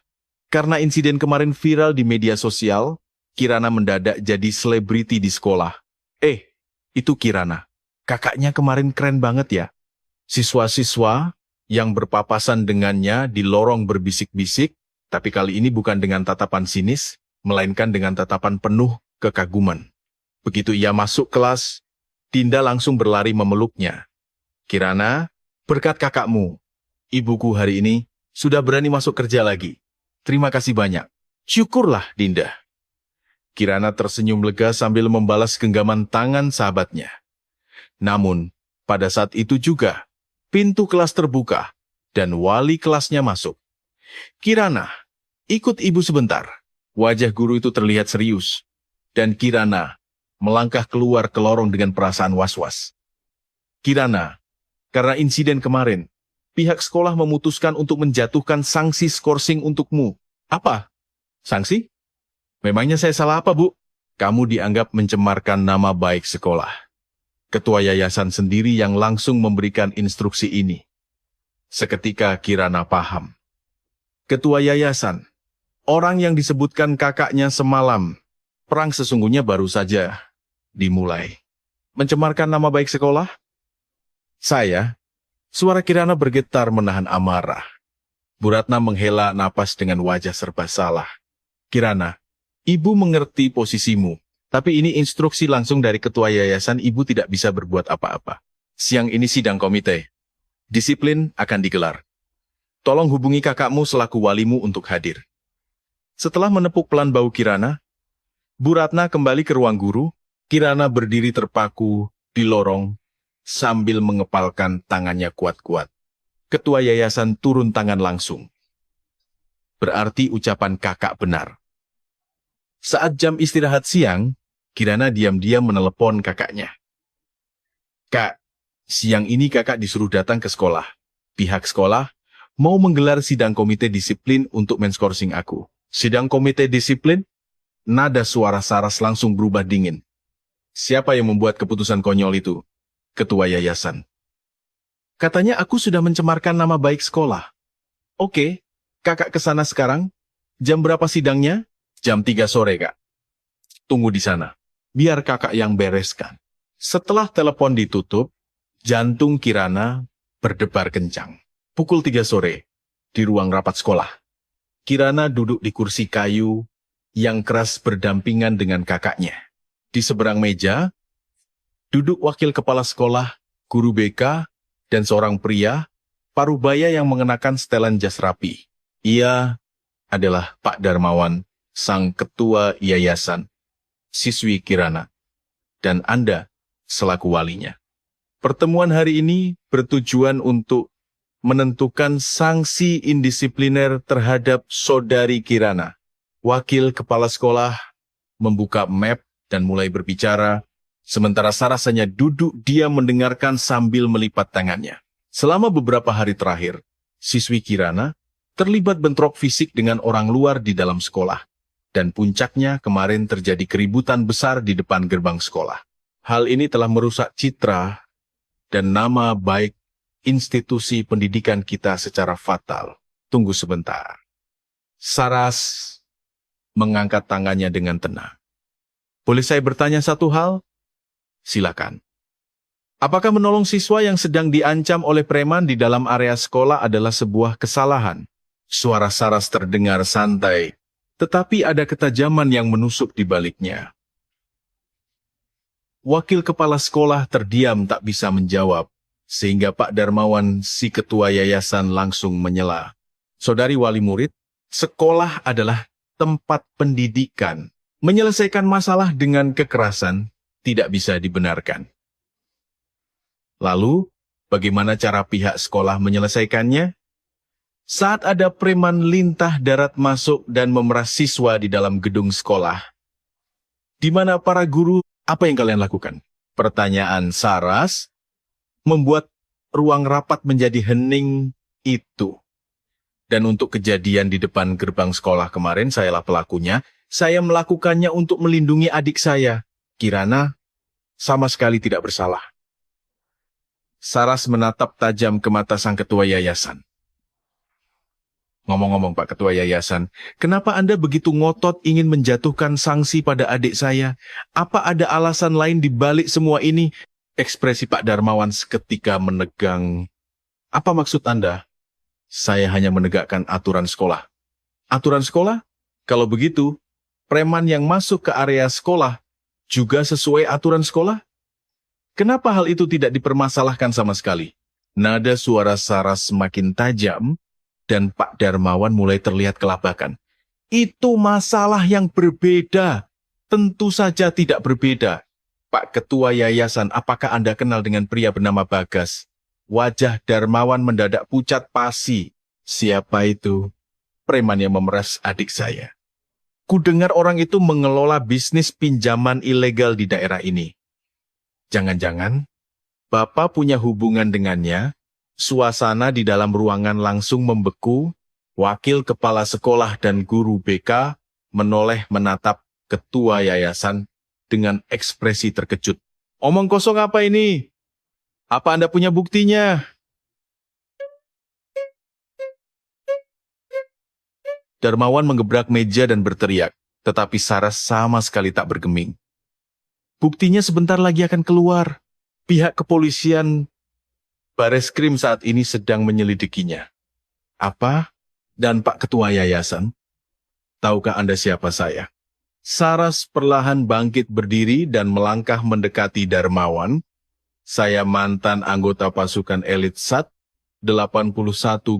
Karena insiden kemarin viral di media sosial, Kirana mendadak jadi selebriti di sekolah. Itu Kirana. Kakaknya kemarin keren banget ya. Siswa-siswa yang berpapasan dengannya di lorong berbisik-bisik, tapi kali ini bukan dengan tatapan sinis, melainkan dengan tatapan penuh kekaguman. Begitu ia masuk kelas, Dinda langsung berlari memeluknya. Kirana, berkat kakakmu, ibuku hari ini sudah berani masuk kerja lagi. Terima kasih banyak. Syukurlah, Dinda. Kirana tersenyum lega sambil membalas genggaman tangan sahabatnya. Namun, pada saat itu juga, pintu kelas terbuka dan wali kelasnya masuk. Kirana, ikut ibu sebentar. Wajah guru itu terlihat serius. Dan Kirana melangkah keluar ke lorong dengan perasaan was-was. Kirana, karena insiden kemarin, pihak sekolah memutuskan untuk menjatuhkan sanksi skorsing untukmu. Apa? Sanksi? Memangnya saya salah apa, Bu? Kamu dianggap mencemarkan nama baik sekolah. Ketua yayasan sendiri yang langsung memberikan instruksi ini. Seketika Kirana paham. Ketua yayasan, orang yang disebutkan kakaknya semalam, perang sesungguhnya baru saja dimulai. Mencemarkan nama baik sekolah? Suara Kirana bergetar menahan amarah. Bu Ratna menghela napas dengan wajah serba salah. Kirana, ibu mengerti posisimu, tapi ini instruksi langsung dari ketua yayasan, ibu tidak bisa berbuat apa-apa. Siang ini sidang komite. Disiplin akan digelar. Tolong hubungi kakakmu selaku walimu untuk hadir. Setelah menepuk pelan bahu Kirana, Bu Ratna kembali ke ruang guru. Kirana berdiri terpaku di lorong sambil mengepalkan tangannya kuat-kuat. Ketua yayasan turun tangan langsung. Berarti ucapan kakak benar. Saat jam istirahat siang, Kirana diam-diam menelepon kakaknya. Kak, siang ini kakak disuruh datang ke sekolah. Pihak sekolah mau menggelar sidang komite disiplin untuk menskorsing aku. Sidang komite disiplin? Nada suara Saras langsung berubah dingin. Siapa yang membuat keputusan konyol itu? Ketua yayasan. Katanya aku sudah mencemarkan nama baik sekolah. Oke, kakak ke sana sekarang. Jam berapa sidangnya? Jam 3 sore, Kak. Tunggu di sana. Biar kakak yang bereskan. Setelah telepon ditutup, jantung Kirana berdebar kencang. Pukul 3 sore, di ruang rapat sekolah. Kirana duduk di kursi kayu yang keras berdampingan dengan kakaknya. Di seberang meja, duduk wakil kepala sekolah, guru BK, dan seorang pria, parubaya yang mengenakan setelan jas rapi. Ia adalah Pak Darmawan, sang ketua yayasan, siswi Kirana, dan Anda selaku walinya. Pertemuan hari ini bertujuan untuk menentukan sanksi indisipliner terhadap saudari Kirana. Wakil kepala sekolah membuka map dan mulai berbicara, sementara Saras hanya duduk diam mendengarkan sambil melipat tangannya. Selama beberapa hari terakhir, siswi Kirana terlibat bentrok fisik dengan orang luar di dalam sekolah, dan puncaknya kemarin terjadi keributan besar di depan gerbang sekolah. Hal ini telah merusak citra dan nama baik institusi pendidikan kita secara fatal. Tunggu sebentar. Saras mengangkat tangannya dengan tenang. Boleh saya bertanya satu hal? Silakan. Apakah menolong siswa yang sedang diancam oleh preman di dalam area sekolah adalah sebuah kesalahan? Suara Saras terdengar santai, tetapi ada ketajaman yang menusuk di baliknya. Wakil kepala sekolah terdiam tak bisa menjawab, sehingga Pak Darmawan, si ketua yayasan, langsung menyela. Saudari wali murid, sekolah adalah tempat pendidikan. Menyelesaikan masalah dengan kekerasan tidak bisa dibenarkan. Lalu, bagaimana cara pihak sekolah menyelesaikannya? Saat ada preman lintah darat masuk dan memeras siswa di dalam gedung sekolah, di mana para guru, apa yang kalian lakukan? Pertanyaan Saras membuat ruang rapat menjadi hening itu. Dan untuk kejadian di depan gerbang sekolah kemarin, sayalah pelakunya. Saya melakukannya untuk melindungi adik saya. Kirana sama sekali tidak bersalah. Saras menatap tajam ke mata sang ketua yayasan. Ngomong-ngomong Pak Ketua Yayasan, kenapa Anda begitu ngotot ingin menjatuhkan sanksi pada adik saya? Apa ada alasan lain di balik semua ini? Ekspresi Pak Darmawan seketika menegang. Apa maksud Anda? Saya hanya menegakkan aturan sekolah. Aturan sekolah? Kalau begitu, preman yang masuk ke area sekolah juga sesuai aturan sekolah? Kenapa hal itu tidak dipermasalahkan sama sekali? Nada suara Saras semakin tajam, dan Pak Darmawan mulai terlihat kelabakan. Itu masalah yang berbeda. Tentu saja tidak berbeda. Pak Ketua Yayasan, apakah Anda kenal dengan pria bernama Bagas? Wajah Darmawan mendadak pucat pasi. Siapa itu? Preman yang memeras adik saya. Kudengar orang itu mengelola bisnis pinjaman ilegal di daerah ini. Jangan-jangan Bapak punya hubungan dengannya? Suasana di dalam ruangan langsung membeku. Wakil kepala sekolah dan guru BK menoleh menatap ketua yayasan dengan ekspresi terkejut. Omong kosong apa ini? Apa Anda punya buktinya? Darmawan menggebrak meja dan berteriak, tetapi Saras sama sekali tak bergeming. Buktinya sebentar lagi akan keluar. Pihak kepolisian Bareskrim saat ini sedang menyelidikinya. Apa? Dan Pak Ketua Yayasan? Tahukah Anda siapa saya? Saras perlahan bangkit berdiri dan melangkah mendekati Darmawan. Saya mantan anggota pasukan elit SAT 81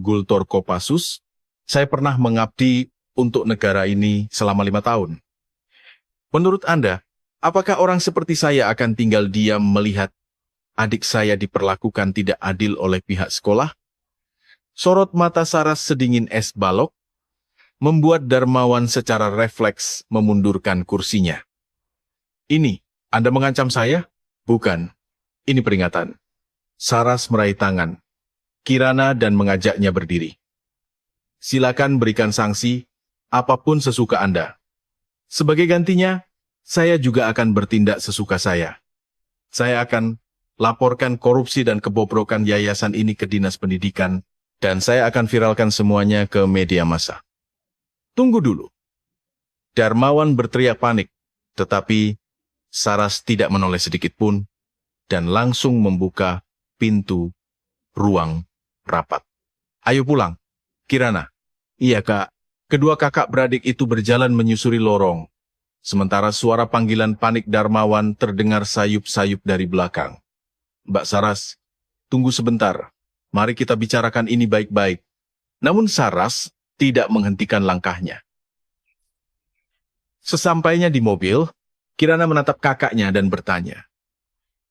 Gultor Kopassus. Saya pernah mengabdi untuk negara ini selama 5 tahun. Menurut Anda, apakah orang seperti saya akan tinggal diam melihat adik saya diperlakukan tidak adil oleh pihak sekolah? Sorot mata Saras sedingin es balok, membuat Darmawan secara refleks memundurkan kursinya. Ini, Anda mengancam saya? Bukan. Ini peringatan. Saras meraih tangan Kirana dan mengajaknya berdiri. Silakan berikan sanksi, apapun sesuka Anda. Sebagai gantinya, saya juga akan bertindak sesuka saya. Saya akan laporkan korupsi dan kebobrokan yayasan ini ke Dinas Pendidikan, dan saya akan viralkan semuanya ke media massa. Tunggu dulu. Darmawan berteriak panik, tetapi Saras tidak menoleh sedikit pun, dan langsung membuka pintu ruang rapat. Ayo pulang, Kirana. Iya Kak, kedua kakak beradik itu berjalan menyusuri lorong, sementara suara panggilan panik Darmawan terdengar sayup-sayup dari belakang. Mbak Saras, tunggu sebentar. Mari kita bicarakan ini baik-baik. Namun Saras tidak menghentikan langkahnya. Sesampainya di mobil, Kirana menatap kakaknya dan bertanya,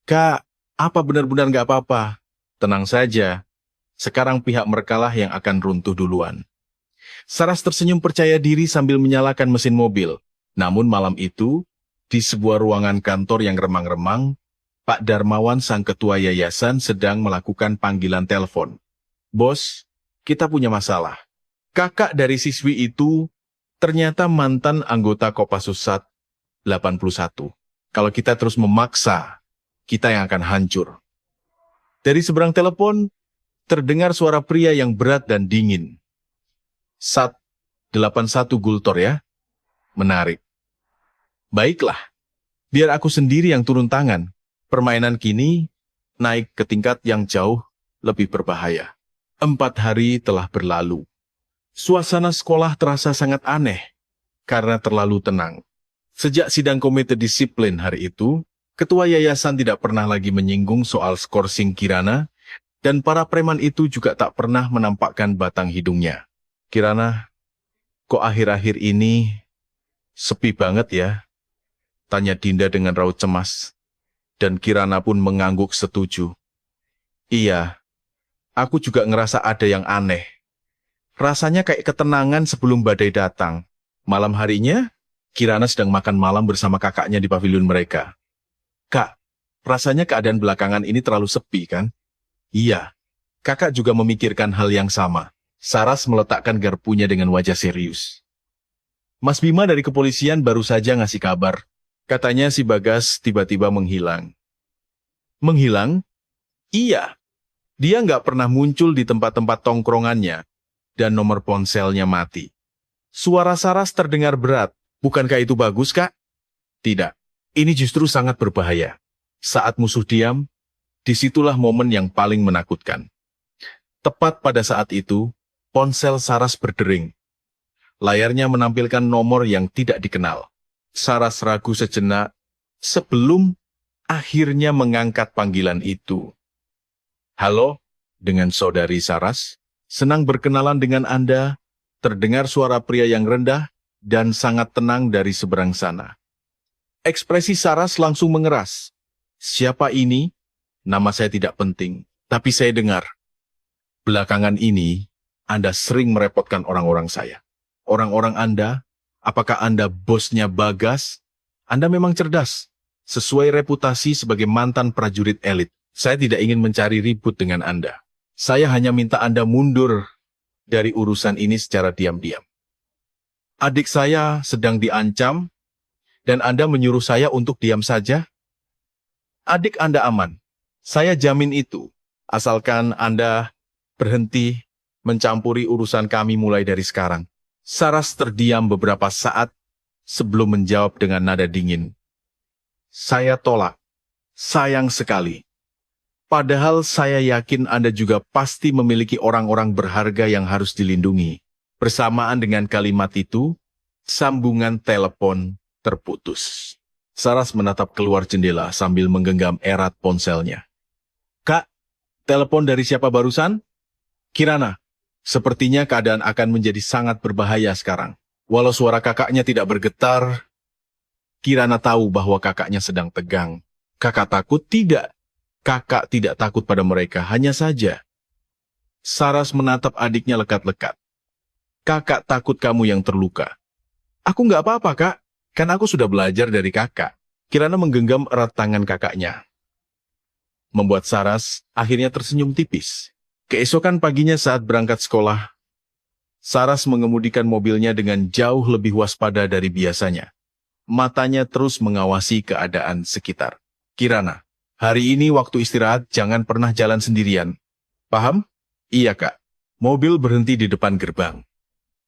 Kak, apa benar-benar nggak apa-apa? Tenang saja. Sekarang pihak merekalah yang akan runtuh duluan. Saras tersenyum percaya diri sambil menyalakan mesin mobil. Namun malam itu, di sebuah ruangan kantor yang remang-remang, Pak Darmawan, sang ketua yayasan, sedang melakukan panggilan telepon. Bos, kita punya masalah. Kakak dari siswi itu ternyata mantan anggota Kopassus SAT 81. Kalau kita terus memaksa, kita yang akan hancur. Dari seberang telepon, terdengar suara pria yang berat dan dingin. SAT 81 Gultor ya? Menarik. Baiklah, biar aku sendiri yang turun tangan. Permainan kini naik ke tingkat yang jauh lebih berbahaya. 4 hari telah berlalu. Suasana sekolah terasa sangat aneh karena terlalu tenang. Sejak sidang komite disiplin hari itu, ketua yayasan tidak pernah lagi menyinggung soal skorsing Kirana, dan para preman itu juga tak pernah menampakkan batang hidungnya. Kirana, kok akhir-akhir ini sepi banget ya? Tanya Dinda dengan raut cemas. Dan Kirana pun mengangguk setuju. Iya, aku juga ngerasa ada yang aneh. Rasanya kayak ketenangan sebelum badai datang. Malam harinya, Kirana sedang makan malam bersama kakaknya di pavilion mereka. Kak, rasanya keadaan belakangan ini terlalu sepi kan? Iya, kakak juga memikirkan hal yang sama. Saras meletakkan garpunya dengan wajah serius. Mas Bima dari kepolisian baru saja ngasih kabar. Katanya si Bagas tiba-tiba menghilang. Menghilang? Iya. Dia nggak pernah muncul di tempat-tempat tongkrongannya, dan nomor ponselnya mati. Suara Saras terdengar berat. Bukankah itu bagus, Kak? Tidak. Ini justru sangat berbahaya. Saat musuh diam, disitulah momen yang paling menakutkan. Tepat pada saat itu, ponsel Saras berdering. Layarnya menampilkan nomor yang tidak dikenal. Saras ragu sejenak sebelum akhirnya mengangkat panggilan itu. Halo, dengan saudari Saras. Senang berkenalan dengan Anda. Terdengar suara pria yang rendah dan sangat tenang dari seberang sana. Ekspresi Saras langsung mengeras. Siapa ini? Nama saya tidak penting, tapi saya dengar. Belakangan ini, Anda sering merepotkan orang-orang saya. Orang-orang Anda, apakah Anda bosnya Bagas? Anda memang cerdas. Sesuai reputasi sebagai mantan prajurit elit, saya tidak ingin mencari ribut dengan Anda. Saya hanya minta Anda mundur dari urusan ini secara diam-diam. Adik saya sedang diancam, dan Anda menyuruh saya untuk diam saja? Adik Anda aman. Saya jamin itu, asalkan Anda berhenti mencampuri urusan kami mulai dari sekarang. Saras terdiam beberapa saat sebelum menjawab dengan nada dingin. Saya tolak. Sayang sekali. Padahal saya yakin Anda juga pasti memiliki orang-orang berharga yang harus dilindungi. Bersamaan dengan kalimat itu, sambungan telepon terputus. Saras menatap keluar jendela sambil menggenggam erat ponselnya. Kak, telepon dari siapa barusan? Kirana. Sepertinya keadaan akan menjadi sangat berbahaya sekarang. Walau suara kakaknya tidak bergetar, Kirana tahu bahwa kakaknya sedang tegang. Kakak takut? Tidak. Kakak tidak takut pada mereka, hanya saja. Saras menatap adiknya lekat-lekat. Kakak takut kamu yang terluka. Aku nggak apa-apa, Kak. Kan aku sudah belajar dari kakak. Kirana menggenggam erat tangan kakaknya. Membuat Saras akhirnya tersenyum tipis. Keesokan paginya saat berangkat sekolah, Saras mengemudikan mobilnya dengan jauh lebih waspada dari biasanya. Matanya terus mengawasi keadaan sekitar. Kirana, hari ini waktu istirahat jangan pernah jalan sendirian. Paham? Iya, Kak. Mobil berhenti di depan gerbang.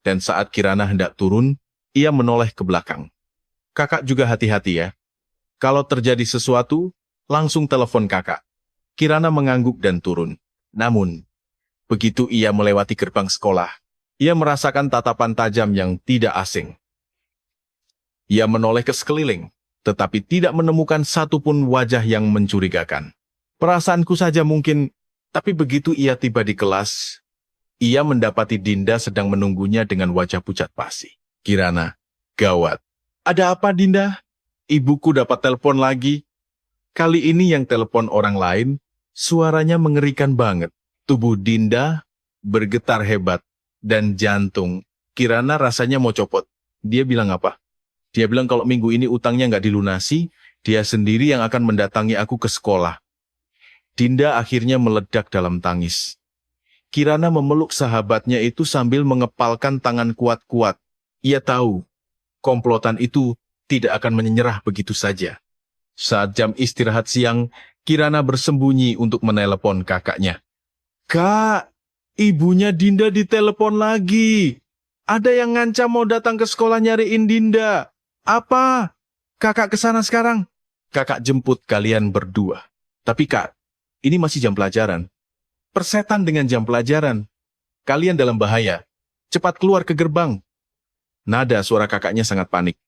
Dan saat Kirana hendak turun, ia menoleh ke belakang. Kakak juga hati-hati ya. Kalau terjadi sesuatu, langsung telepon kakak. Kirana mengangguk dan turun. Namun, begitu ia melewati gerbang sekolah, ia merasakan tatapan tajam yang tidak asing. Ia menoleh ke sekeliling, tetapi tidak menemukan satupun wajah yang mencurigakan. Perasaanku saja mungkin, tapi begitu ia tiba di kelas, ia mendapati Dinda sedang menunggunya dengan wajah pucat pasi. Kirana, gawat. Ada apa, Dinda? Ibuku dapat telepon lagi. Kali ini yang telepon orang lain, suaranya mengerikan banget. Tubuh Dinda bergetar hebat, dan jantung Kirana rasanya mau copot. Dia bilang apa? Dia bilang kalau minggu ini utangnya nggak dilunasi, dia sendiri yang akan mendatangi aku ke sekolah. Dinda akhirnya meledak dalam tangis. Kirana memeluk sahabatnya itu sambil mengepalkan tangan kuat-kuat. Ia tahu, komplotan itu tidak akan menyerah begitu saja. Saat jam istirahat siang, Kirana bersembunyi untuk menelepon kakaknya. Kak, ibunya Dinda ditelepon lagi. Ada yang ngancam mau datang ke sekolah nyariin Dinda. Apa? Kakak ke sana sekarang. Kakak jemput kalian berdua. Tapi Kak, Ini masih jam pelajaran. Persetan dengan jam pelajaran. Kalian dalam bahaya. Cepat keluar ke gerbang. Nada suara kakaknya sangat panik.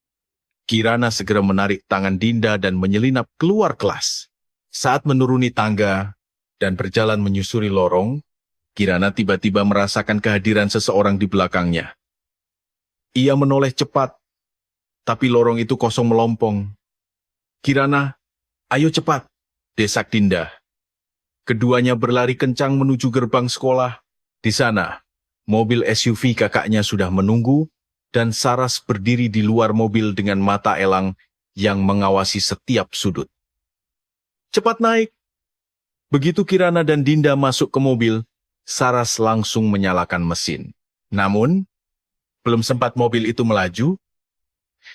Kirana segera menarik tangan Dinda dan menyelinap keluar kelas. Saat menuruni tangga dan berjalan menyusuri lorong, Kirana tiba-tiba merasakan kehadiran seseorang di belakangnya. Ia menoleh cepat, tapi lorong itu kosong melompong. Kirana, ayo cepat, desak Dinda. Keduanya berlari kencang menuju gerbang sekolah. Di sana, mobil SUV kakaknya sudah menunggu, dan Saras berdiri di luar mobil dengan mata elang yang mengawasi setiap sudut. Cepat naik. Begitu Kirana dan Dinda masuk ke mobil, Saras langsung menyalakan mesin. Namun, belum sempat mobil itu melaju,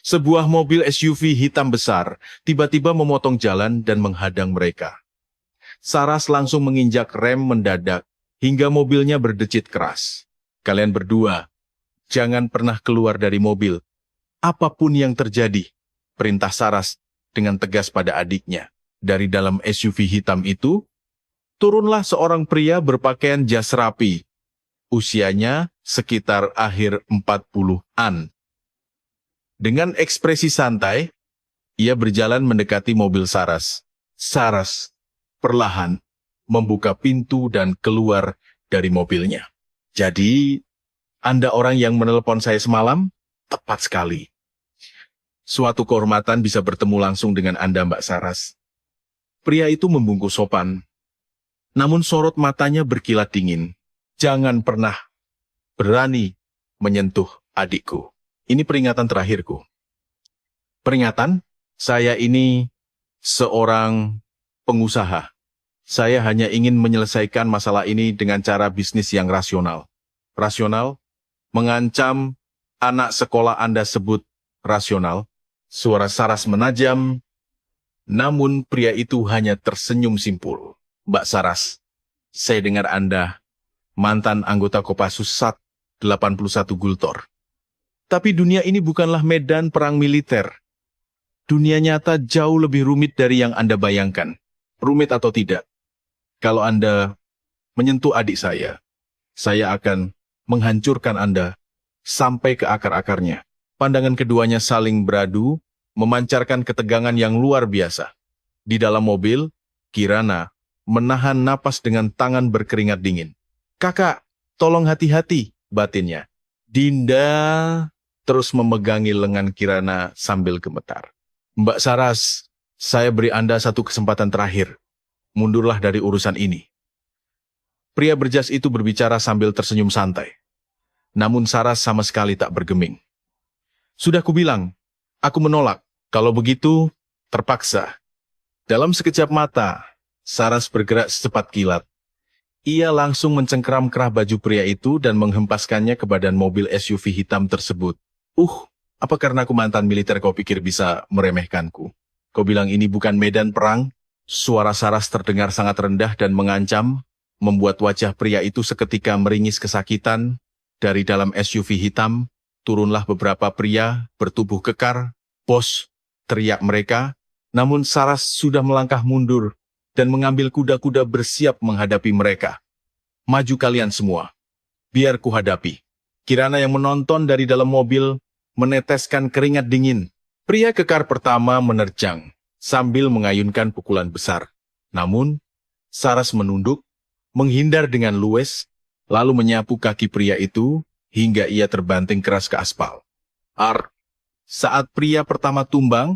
sebuah mobil SUV hitam besar tiba-tiba memotong jalan dan menghadang mereka. Saras langsung menginjak rem mendadak hingga mobilnya berdecit keras. Kalian berdua, jangan pernah keluar dari mobil. Apapun yang terjadi, perintah Saras dengan tegas pada adiknya. Dari dalam SUV hitam itu, turunlah seorang pria berpakaian jas rapi. Usianya sekitar akhir 40-an. Dengan ekspresi santai, ia berjalan mendekati mobil Saras. Saras perlahan membuka pintu dan keluar dari mobilnya. Jadi, Anda orang yang menelpon saya semalam? Tepat sekali. Suatu kehormatan bisa bertemu langsung dengan Anda, Mbak Saras. Pria itu membungkuk sopan, namun sorot matanya berkilat dingin. Jangan pernah berani menyentuh adikku. Ini peringatan terakhirku. Peringatan, saya ini seorang pengusaha. Saya hanya ingin menyelesaikan masalah ini dengan cara bisnis yang rasional. Rasional? Mengancam anak sekolah Anda sebut rasional? Suara Saras menajam, namun pria itu hanya tersenyum simpul. Mbak Saras, saya dengar Anda mantan anggota Kopassus SAT 81 Gultor. Tapi dunia ini bukanlah medan perang militer. Dunia nyata jauh lebih rumit dari yang Anda bayangkan. Rumit atau tidak, kalau Anda menyentuh adik saya akan menghancurkan Anda sampai ke akar-akarnya. Pandangan keduanya saling beradu, memancarkan ketegangan yang luar biasa. Di dalam mobil, Kirana menahan napas dengan tangan berkeringat dingin. Kakak, tolong hati-hati, batinnya. Dinda terus memegangi lengan Kirana sambil gemetar. Mbak Saras, saya beri Anda satu kesempatan terakhir. Mundurlah dari urusan ini. Pria berjas itu berbicara sambil tersenyum santai. Namun Saras sama sekali tak bergeming. Sudah kubilang, aku menolak. Kalau begitu, terpaksa. Dalam sekejap mata, Saras bergerak secepat kilat. Ia langsung mencengkeram kerah baju pria itu dan menghempaskannya ke badan mobil SUV hitam tersebut. Apa karena aku mantan militer kau pikir bisa meremehkanku? Kau bilang ini bukan medan perang? Suara Saras terdengar sangat rendah dan mengancam, membuat wajah pria itu seketika meringis kesakitan. Dari dalam SUV hitam, turunlah beberapa pria bertubuh kekar. Bos, teriak mereka, namun Saras sudah melangkah mundur dan mengambil kuda-kuda bersiap menghadapi mereka. Maju kalian semua, biar ku hadapi. Kirana yang menonton dari dalam mobil meneteskan keringat dingin. Pria kekar pertama menerjang, sambil mengayunkan pukulan besar. Namun, Saras menunduk, menghindar dengan luwes, lalu menyapu kaki pria itu, hingga ia terbanting keras ke aspal. Saat pria pertama tumbang,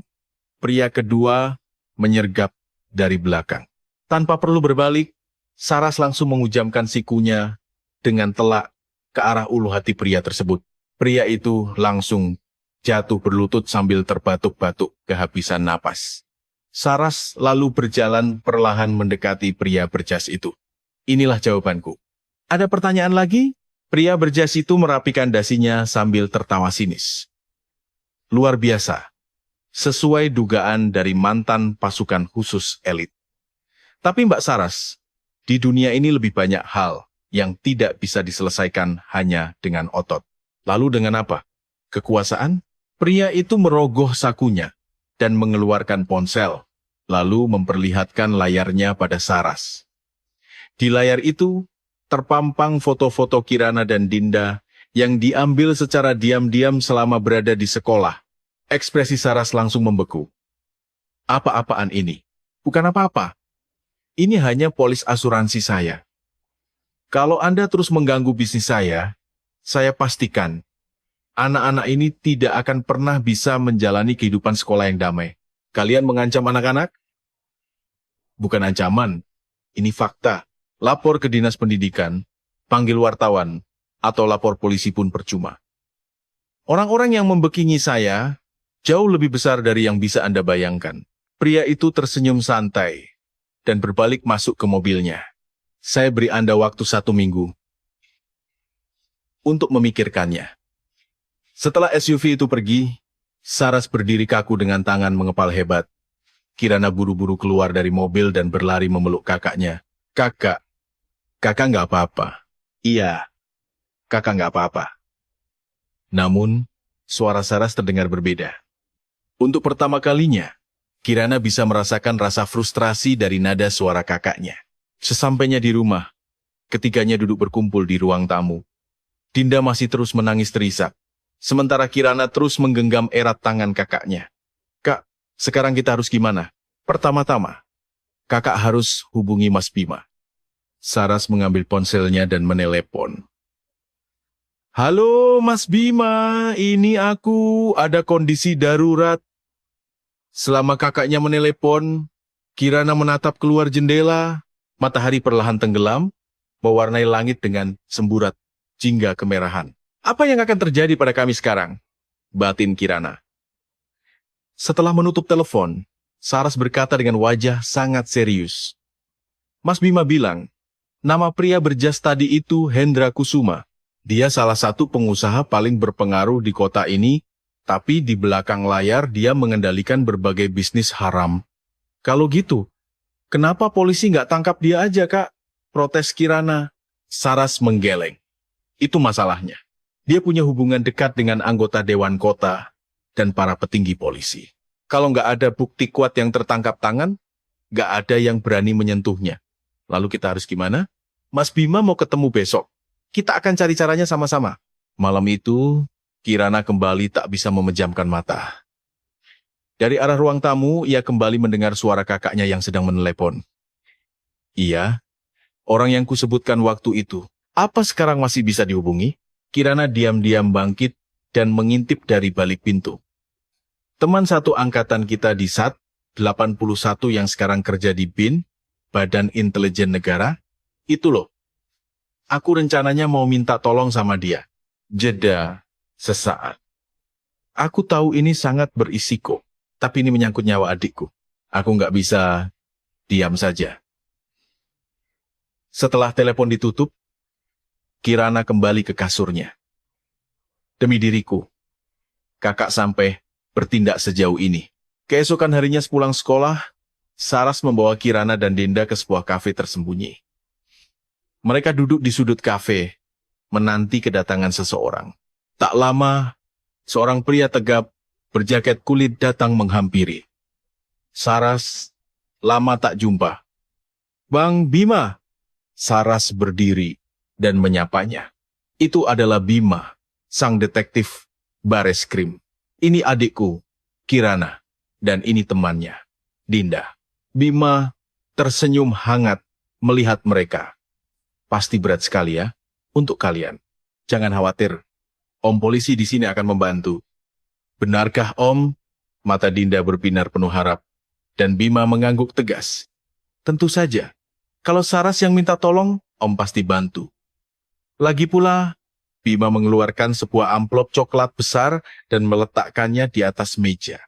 pria kedua menyergap dari belakang. Tanpa perlu berbalik, Saras langsung menghujamkan sikunya dengan telak ke arah ulu hati pria tersebut. Pria itu langsung jatuh berlutut sambil terbatuk-batuk kehabisan napas. Saras lalu berjalan perlahan mendekati pria berjas itu. Inilah jawabanku. Ada pertanyaan lagi? Pria berjas itu merapikan dasinya sambil tertawa sinis. Luar biasa. Sesuai dugaan dari mantan pasukan khusus elit. Tapi Mbak Saras, di dunia ini lebih banyak hal yang tidak bisa diselesaikan hanya dengan otot. Lalu dengan apa? Kekuasaan? Pria itu merogoh sakunya dan mengeluarkan ponsel, lalu memperlihatkan layarnya pada Saras. Di layar itu, terpampang foto-foto Kirana dan Dinda yang diambil secara diam-diam selama berada di sekolah. Ekspresi Saras langsung membeku. Apa-apaan ini? Bukan apa-apa. Ini hanya polis asuransi saya. Kalau Anda terus mengganggu bisnis saya pastikan anak-anak ini tidak akan pernah bisa menjalani kehidupan sekolah yang damai. Kalian mengancam anak-anak? Bukan ancaman, ini fakta. Lapor ke dinas pendidikan, panggil wartawan, atau lapor polisi pun percuma. Orang-orang yang membekingi saya jauh lebih besar dari yang bisa Anda bayangkan. Pria itu tersenyum santai dan berbalik masuk ke mobilnya. Saya beri Anda waktu 1 minggu untuk memikirkannya. Setelah SUV itu pergi, Saras berdiri kaku dengan tangan mengepal hebat. Kirana buru-buru keluar dari mobil dan berlari memeluk kakaknya. Kakak nggak apa-apa. Iya, kakak nggak apa-apa. Namun, suara Saras terdengar berbeda. Untuk pertama kalinya, Kirana bisa merasakan rasa frustrasi dari nada suara kakaknya. Sesampainya di rumah, ketiganya duduk berkumpul di ruang tamu. Dinda masih terus menangis terisak, sementara Kirana terus menggenggam erat tangan kakaknya. Kak, sekarang kita harus gimana? Pertama-tama, kakak harus hubungi Mas Bima. Saras mengambil ponselnya dan menelepon. Halo Mas Bima, ini aku, ada kondisi darurat. Selama kakaknya menelepon, Kirana menatap keluar jendela. Matahari perlahan tenggelam, mewarnai langit dengan semburat jingga kemerahan. Apa yang akan terjadi pada kami sekarang? Batin Kirana. Setelah menutup telepon, Saras berkata dengan wajah sangat serius. Mas Bima bilang, nama pria berjas tadi itu Hendra Kusuma. Dia salah satu pengusaha paling berpengaruh di kota ini, tapi di belakang layar dia mengendalikan berbagai bisnis haram. Kalau gitu, kenapa polisi nggak tangkap dia aja, Kak? Protes Kirana. Saras menggeleng. Itu masalahnya. Dia punya hubungan dekat dengan anggota Dewan Kota dan para petinggi polisi. Kalau nggak ada bukti kuat yang tertangkap tangan, nggak ada yang berani menyentuhnya. Lalu kita harus gimana? Mas Bima mau ketemu besok. Kita akan cari caranya sama-sama. Malam itu, Kirana kembali tak bisa memejamkan mata. Dari arah ruang tamu, ia kembali mendengar suara kakaknya yang sedang menelepon. Iya, orang yang kusebutkan waktu itu. Apa sekarang masih bisa dihubungi? Kirana diam-diam bangkit dan mengintip dari balik pintu. Teman satu angkatan kita di SAT, 81 yang sekarang kerja di BIN, Badan Intelijen Negara, itu loh. Aku rencananya mau minta tolong sama dia. Jeda sesaat. Aku tahu ini sangat berisiko, tapi ini menyangkut nyawa adikku. Aku nggak bisa diam saja. Setelah telepon ditutup, Kirana kembali ke kasurnya. Demi diriku, kakak sampai bertindak sejauh ini. Keesokan harinya sepulang sekolah, Saras membawa Kirana dan Dinda ke sebuah kafe tersembunyi. Mereka duduk di sudut kafe, menanti kedatangan seseorang. Tak lama, seorang pria tegap berjaket kulit datang menghampiri. Saras, lama tak jumpa. Bang Bima. Saras berdiri dan menyapanya. Itu adalah Bima, sang detektif Bareskrim. Ini adikku, Kirana, dan ini temannya, Dinda. Bima tersenyum hangat melihat mereka. Pasti berat sekali ya, untuk kalian. Jangan khawatir, Om polisi di sini akan membantu. Benarkah Om? Mata Dinda berbinar penuh harap, dan Bima mengangguk tegas. Tentu saja, kalau Saras yang minta tolong, Om pasti bantu. Lagi pula, Bima mengeluarkan sebuah amplop coklat besar dan meletakkannya di atas meja.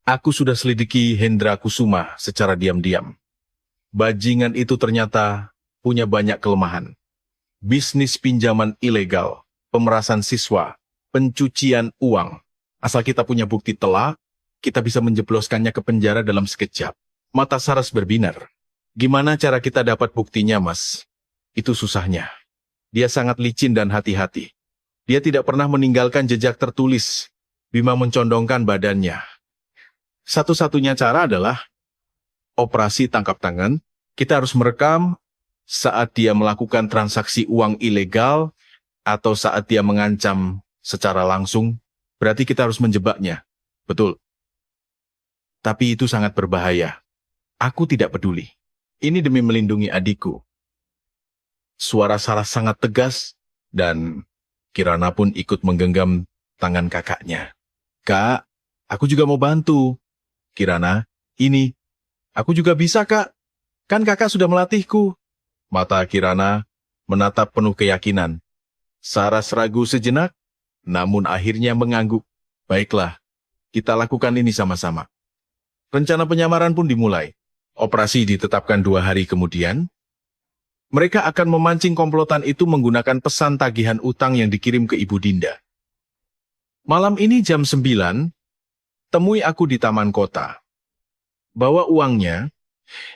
Aku sudah selidiki Hendra Kusuma secara diam-diam. Bajingan itu ternyata punya banyak kelemahan. Bisnis pinjaman ilegal, pemerasan siswa, pencucian uang. Asal kita punya bukti telak, kita bisa menjebloskannya ke penjara dalam sekejap. Mata Saras berbinar. Gimana cara kita dapat buktinya, Mas? Itu susahnya. Dia sangat licin dan hati-hati. Dia tidak pernah meninggalkan jejak tertulis. Bima mencondongkan badannya. Satu-satunya cara adalah operasi tangkap tangan. Kita harus merekam saat dia melakukan transaksi uang ilegal, atau saat dia mengancam secara langsung, berarti kita harus menjebaknya. Betul. Tapi itu sangat berbahaya. Aku tidak peduli. Ini demi melindungi adikku. Suara Saras sangat tegas, dan Kirana pun ikut menggenggam tangan kakaknya. Kak, aku juga mau bantu. Kirana, ini. Aku juga bisa, Kak. Kan kakak sudah melatihku. Mata Kirana menatap penuh keyakinan. Saras ragu sejenak, namun akhirnya mengangguk. Baiklah, kita lakukan ini sama-sama. Rencana penyamaran pun dimulai. Operasi ditetapkan 2 hari kemudian. Mereka akan memancing komplotan itu menggunakan pesan tagihan utang yang dikirim ke Ibu Dinda. Malam ini jam 9, temui aku di taman kota. Bawa uangnya.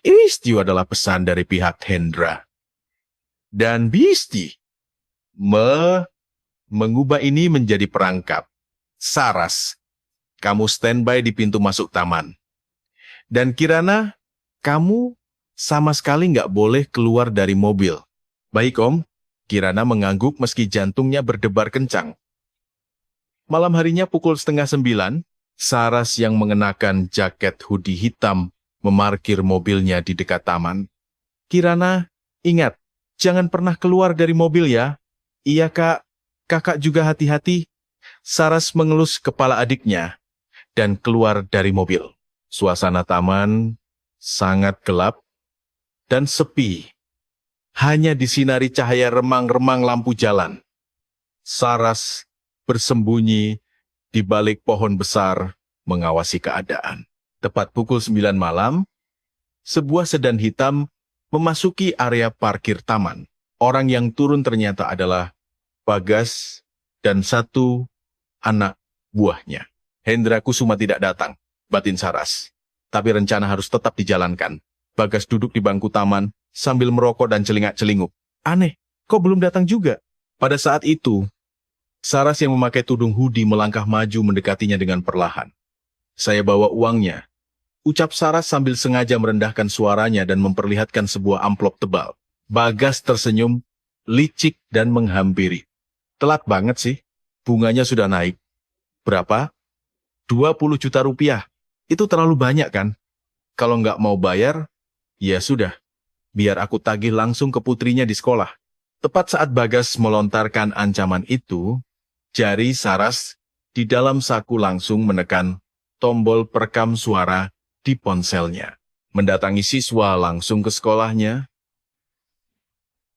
Isti adalah pesan dari pihak Hendra. Dan Bisti mengubah ini menjadi perangkap. Saras, kamu standby di pintu masuk taman. Dan Kirana, kamu sama sekali nggak boleh keluar dari mobil. Baik, Om. Kirana mengangguk meski jantungnya berdebar kencang. Malam harinya pukul 8:30, Saras yang mengenakan jaket hoodie hitam memarkir mobilnya di dekat taman. Kirana, ingat, jangan pernah keluar dari mobil ya. Iya, Kak. Kakak juga hati-hati. Saras mengelus kepala adiknya dan keluar dari mobil. Suasana taman sangat gelap dan sepi. Hanya disinari cahaya remang-remang lampu jalan. Saras bersembunyi di balik pohon besar mengawasi keadaan. Tepat pukul 9 malam, sebuah sedan hitam memasuki area parkir taman. Orang yang turun ternyata adalah Bagas dan 1 anak buahnya. Hendra Kusuma tidak datang, batin Saras. Tapi rencana harus tetap dijalankan. Bagas duduk di bangku taman sambil merokok dan celingak-celinguk. Aneh, kok belum datang juga? Pada saat itu, Saras yang memakai tudung hoodie melangkah maju mendekatinya dengan perlahan. Saya bawa uangnya. Ucap Saras sambil sengaja merendahkan suaranya dan memperlihatkan sebuah amplop tebal. Bagas tersenyum, licik dan menghampiri. Telat banget sih, bunganya sudah naik. Berapa? 20 juta rupiah. Itu terlalu banyak kan? Kalau nggak mau bayar, ya sudah. Biar aku tagih langsung ke putrinya di sekolah. Tepat saat Bagas melontarkan ancaman itu, jari Saras di dalam saku langsung menekan tombol perekam suara di ponselnya. Mendatangi siswa langsung ke sekolahnya.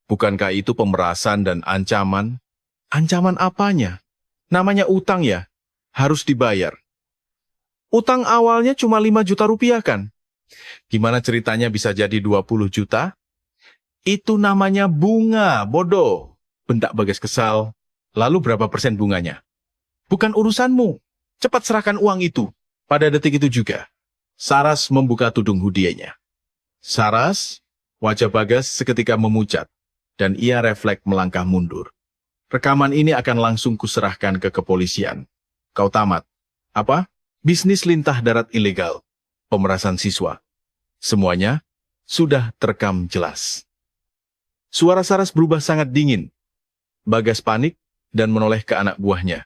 Bukankah itu pemerasan dan ancaman? Ancaman apanya? Namanya utang ya? Harus dibayar. Utang awalnya cuma 5 juta rupiah kan? Gimana ceritanya bisa jadi 20 juta? Itu namanya bunga, bodoh. Bentak Bagas kesal. Lalu berapa persen bunganya? Bukan urusanmu. Cepat serahkan uang itu. Pada detik itu juga, Saras membuka tudung hoodie-nya. Saras, wajah Bagas seketika memucat, dan ia refleks melangkah mundur. Rekaman ini akan langsung kuserahkan ke kepolisian. Kau tamat. Apa? Bisnis lintah darat ilegal. Pemerasan siswa. Semuanya sudah terekam jelas. Suara Saras berubah sangat dingin. Bagas panik dan menoleh ke anak buahnya.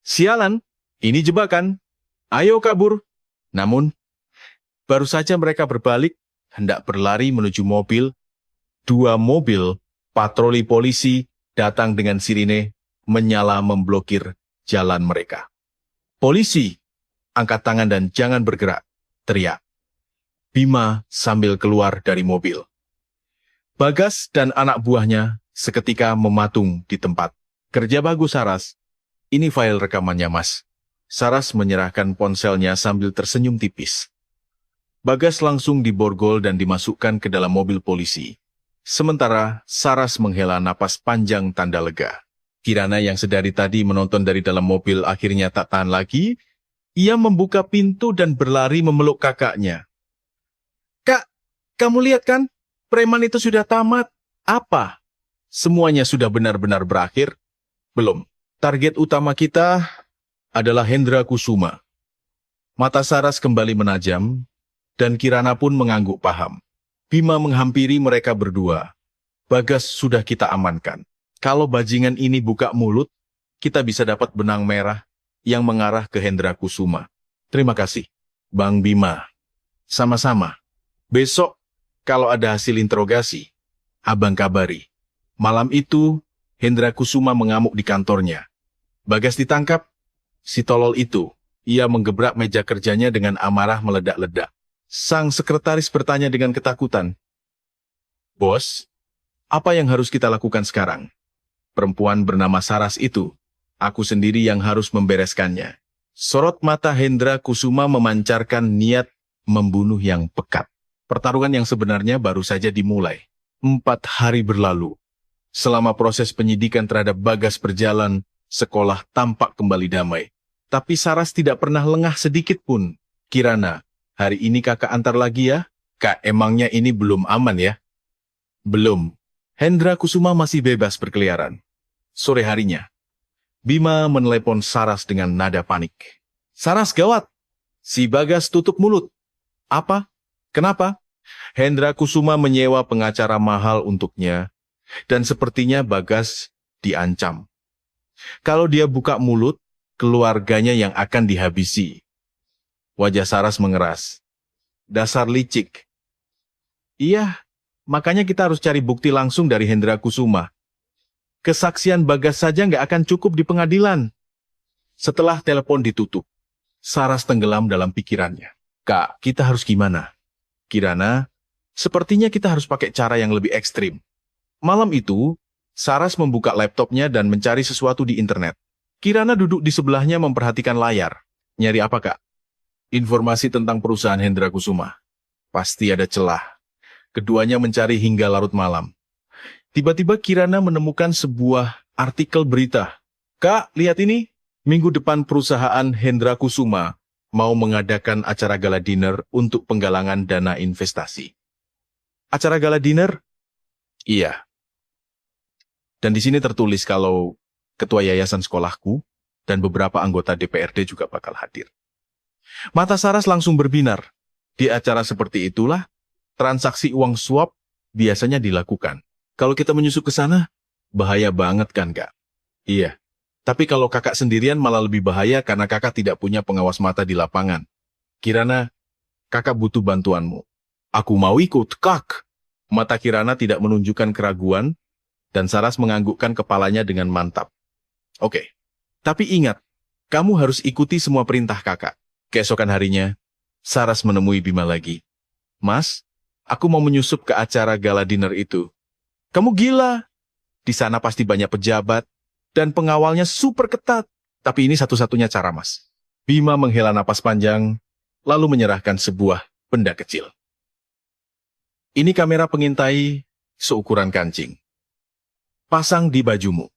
Sialan, ini jebakan. Ayo kabur. Namun, baru saja mereka berbalik, hendak berlari menuju mobil. 2 mobil patroli polisi datang dengan sirine menyala memblokir jalan mereka. Polisi, angkat tangan dan jangan bergerak, teriak Bima sambil keluar dari mobil. Bagas dan anak buahnya seketika mematung di tempat. Kerja bagus, Saras. Ini file rekamannya, Mas. Saras menyerahkan ponselnya sambil tersenyum tipis. Bagas langsung diborgol dan dimasukkan ke dalam mobil polisi. Sementara Saras menghela napas panjang tanda lega. Kirana yang sedari tadi menonton dari dalam mobil akhirnya tak tahan lagi. Ia membuka pintu dan berlari memeluk kakaknya. Kak, kamu lihat kan? Preman itu sudah tamat. Apa? Semuanya sudah benar-benar berakhir? Belum. Target utama kita adalah Hendra Kusuma. Mata Saras kembali menajam, dan Kirana pun mengangguk paham. Bima menghampiri mereka berdua. Bagas sudah kita amankan. Kalau bajingan ini buka mulut, kita bisa dapat benang merah yang mengarah ke Hendra Kusuma. Terima kasih, Bang Bima. Sama-sama. Besok, kalau ada hasil interogasi, Abang kabari. Malam itu, Hendra Kusuma mengamuk di kantornya. Bagas ditangkap. Si tolol itu, ia menggebrak meja kerjanya dengan amarah meledak-ledak. Sang sekretaris bertanya dengan ketakutan. Bos, apa yang harus kita lakukan sekarang? Perempuan bernama Saras itu, aku sendiri yang harus membereskannya. Sorot mata Hendra Kusuma memancarkan niat membunuh yang pekat. Pertarungan yang sebenarnya baru saja dimulai. 4 hari berlalu. Selama proses penyidikan terhadap Bagas berjalan, sekolah tampak kembali damai. Tapi Saras tidak pernah lengah sedikit pun. Kirana, hari ini kakak antar lagi ya? Kak, emangnya ini belum aman ya? Belum. Hendra Kusuma masih bebas berkeliaran. Sore harinya, Bima menelepon Saras dengan nada panik. Saras, gawat! Si Bagas tutup mulut. Apa? Kenapa? Hendra Kusuma menyewa pengacara mahal untuknya, dan sepertinya Bagas diancam. Kalau dia buka mulut, keluarganya yang akan dihabisi. Wajah Saras mengeras. Dasar licik. Iya, makanya kita harus cari bukti langsung dari Hendra Kusuma. Kesaksian Bagas saja nggak akan cukup di pengadilan. Setelah telepon ditutup, Saras tenggelam dalam pikirannya. Kak, kita harus gimana? Kirana, sepertinya kita harus pakai cara yang lebih ekstrim. Malam itu, Saras membuka laptopnya dan mencari sesuatu di internet. Kirana duduk di sebelahnya memperhatikan layar. Nyari apa, Kak? Informasi tentang perusahaan Hendra Kusuma. Pasti ada celah. Keduanya mencari hingga larut malam. Tiba-tiba Kirana menemukan sebuah artikel berita. Kak, lihat ini. Minggu depan perusahaan Hendra Kusuma mau mengadakan acara gala dinner untuk penggalangan dana investasi. Acara gala dinner? Iya. Dan di sini tertulis kalau ketua yayasan sekolahku dan beberapa anggota DPRD juga bakal hadir. Mata Saras langsung berbinar. Di acara seperti itulah, transaksi uang suap biasanya dilakukan. Kalau kita menyusup ke sana, bahaya banget kan, Kak? Iya. Tapi kalau kakak sendirian malah lebih bahaya karena kakak tidak punya pengawas mata di lapangan. Kirana, kakak butuh bantuanmu. Aku mau ikut, Kak. Mata Kirana tidak menunjukkan keraguan, dan Saras menganggukkan kepalanya dengan mantap. Oke. Tapi ingat, kamu harus ikuti semua perintah kakak. Keesokan harinya, Saras menemui Bima lagi. Mas, aku mau menyusup ke acara gala dinner itu. Kamu gila. Di sana pasti banyak pejabat, dan pengawalnya super ketat. Tapi ini satu-satunya cara, Mas. Bima menghela napas panjang, lalu menyerahkan sebuah benda kecil. Ini kamera pengintai seukuran kancing. Pasang di bajumu.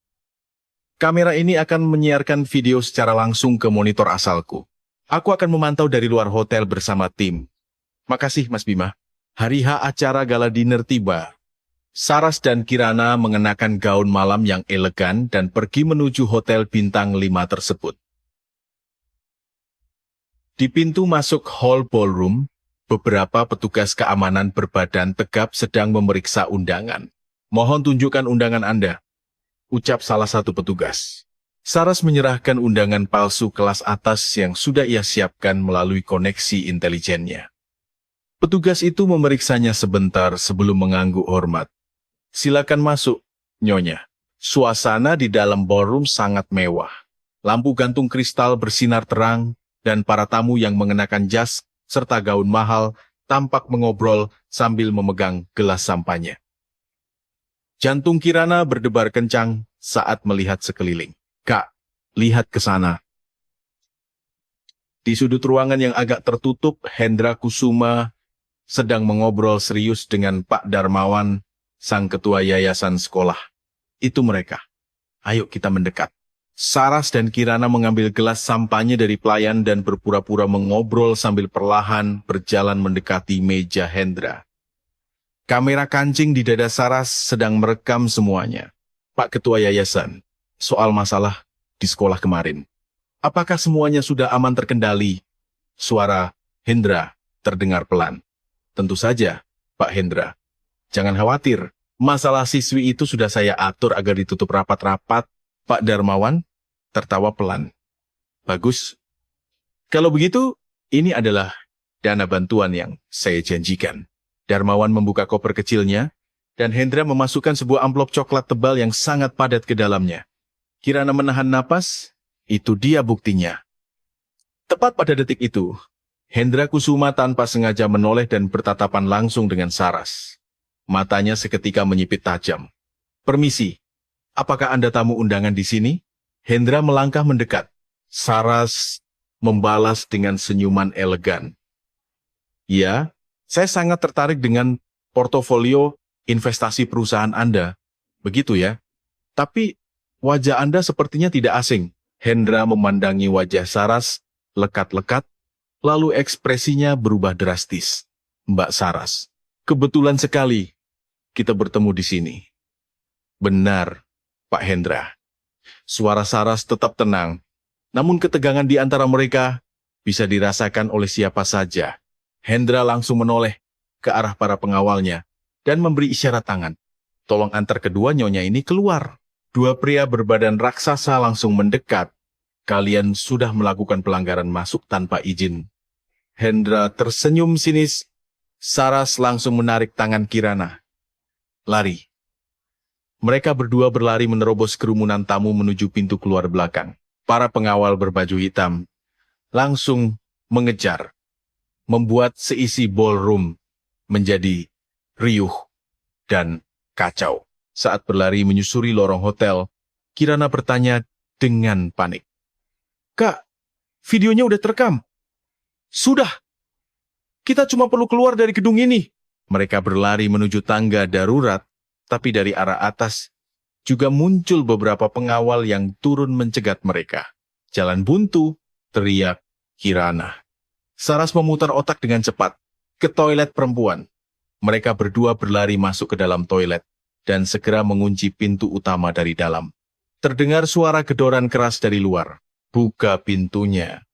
Kamera ini akan menyiarkan video secara langsung ke monitor asalku. Aku akan memantau dari luar hotel bersama tim. Makasih, Mas Bima. Hari H acara gala dinner tiba. Saras dan Kirana mengenakan gaun malam yang elegan dan pergi menuju hotel bintang 5 tersebut. Di pintu masuk hall ballroom, beberapa petugas keamanan berbadan tegap sedang memeriksa undangan. Mohon tunjukkan undangan Anda, ucap salah satu petugas. Saras menyerahkan undangan palsu kelas atas yang sudah ia siapkan melalui koneksi intelijennya. Petugas itu memeriksanya sebentar sebelum mengangguk hormat. Silakan masuk, Nyonya. Suasana di dalam ballroom sangat mewah. Lampu gantung kristal bersinar terang, dan para tamu yang mengenakan jas serta gaun mahal tampak mengobrol sambil memegang gelas sampahnya. Jantung Kirana berdebar kencang saat melihat sekeliling. Kak, lihat ke sana. Di sudut ruangan yang agak tertutup, Hendra Kusuma sedang mengobrol serius dengan Pak Darmawan, sang ketua yayasan sekolah. Itu mereka. Ayo kita mendekat. Saras dan Kirana mengambil gelas sampahnya dari pelayan dan berpura-pura mengobrol sambil perlahan berjalan mendekati meja Hendra. Kamera kancing di dada Saras sedang merekam semuanya. Pak Ketua Yayasan, soal masalah di sekolah kemarin. Apakah semuanya sudah aman terkendali? Suara Hendra terdengar pelan. Tentu saja, Pak Hendra. Jangan khawatir, masalah siswi itu sudah saya atur agar ditutup rapat-rapat. Pak Darmawan tertawa pelan. Bagus. Kalau begitu, ini adalah dana bantuan yang saya janjikan. Darmawan membuka koper kecilnya, dan Hendra memasukkan sebuah amplop coklat tebal yang sangat padat ke dalamnya. Kirana menahan napas, itu dia buktinya. Tepat pada detik itu, Hendra Kusuma tanpa sengaja menoleh dan bertatapan langsung dengan Saras. Matanya seketika menyipit tajam. Permisi, apakah Anda tamu undangan di sini? Hendra melangkah mendekat. Saras membalas dengan senyuman elegan. Ya, saya sangat tertarik dengan portofolio investasi perusahaan Anda. Begitu ya? Tapi wajah Anda sepertinya tidak asing. Hendra memandangi wajah Saras lekat-lekat, lalu ekspresinya berubah drastis. Mbak Saras, kebetulan sekali kita bertemu di sini. Benar, Pak Hendra. Suara Saras tetap tenang, namun ketegangan di antara mereka bisa dirasakan oleh siapa saja. Hendra langsung menoleh ke arah para pengawalnya dan memberi isyarat tangan. Tolong antar kedua nyonya ini keluar. Dua pria berbadan raksasa langsung mendekat. Kalian sudah melakukan pelanggaran masuk tanpa izin. Hendra tersenyum sinis. Saras langsung menarik tangan Kirana. Lari. Mereka berdua berlari menerobos kerumunan tamu menuju pintu keluar belakang. Para pengawal berbaju hitam langsung mengejar, membuat seisi ballroom menjadi riuh dan kacau. Saat berlari menyusuri lorong hotel, Kirana bertanya dengan panik. Kak, videonya udah terekam. Sudah. Kita cuma perlu keluar dari gedung ini. Mereka berlari menuju tangga darurat, tapi dari arah atas juga muncul beberapa pengawal yang turun mencegat mereka. Jalan buntu, teriak Kirana. Saras memutar otak dengan cepat ke toilet perempuan. Mereka berdua berlari masuk ke dalam toilet dan segera mengunci pintu utama dari dalam. Terdengar suara gedoran keras dari luar. Buka pintunya.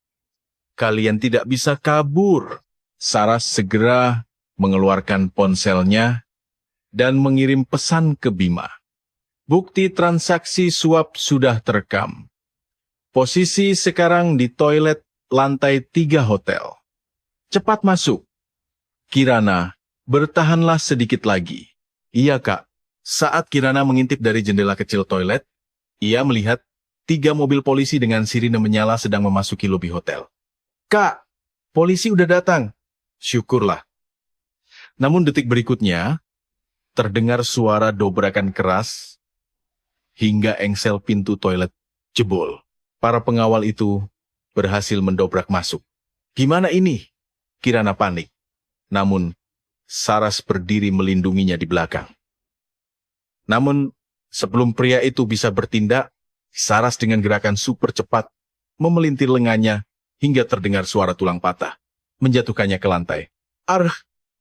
Kalian tidak bisa kabur. Saras segera mengeluarkan ponselnya dan mengirim pesan ke Bima. Bukti transaksi suap sudah terekam. Posisi sekarang di toilet lantai 3 hotel. Cepat masuk. Kirana, bertahanlah sedikit lagi. Iya, Kak. Saat Kirana mengintip dari jendela kecil toilet, ia melihat 3 mobil polisi dengan sirine menyala sedang memasuki lobi hotel. Kak, polisi udah datang. Syukurlah. Namun detik berikutnya, terdengar suara dobrakan keras hingga engsel pintu toilet jebol. Para pengawal itu berhasil mendobrak masuk. Gimana ini? Kirana panik. Namun, Saras berdiri melindunginya di belakang. Namun, sebelum pria itu bisa bertindak, Saras dengan gerakan super cepat memelintir lengannya hingga terdengar suara tulang patah, menjatuhkannya ke lantai.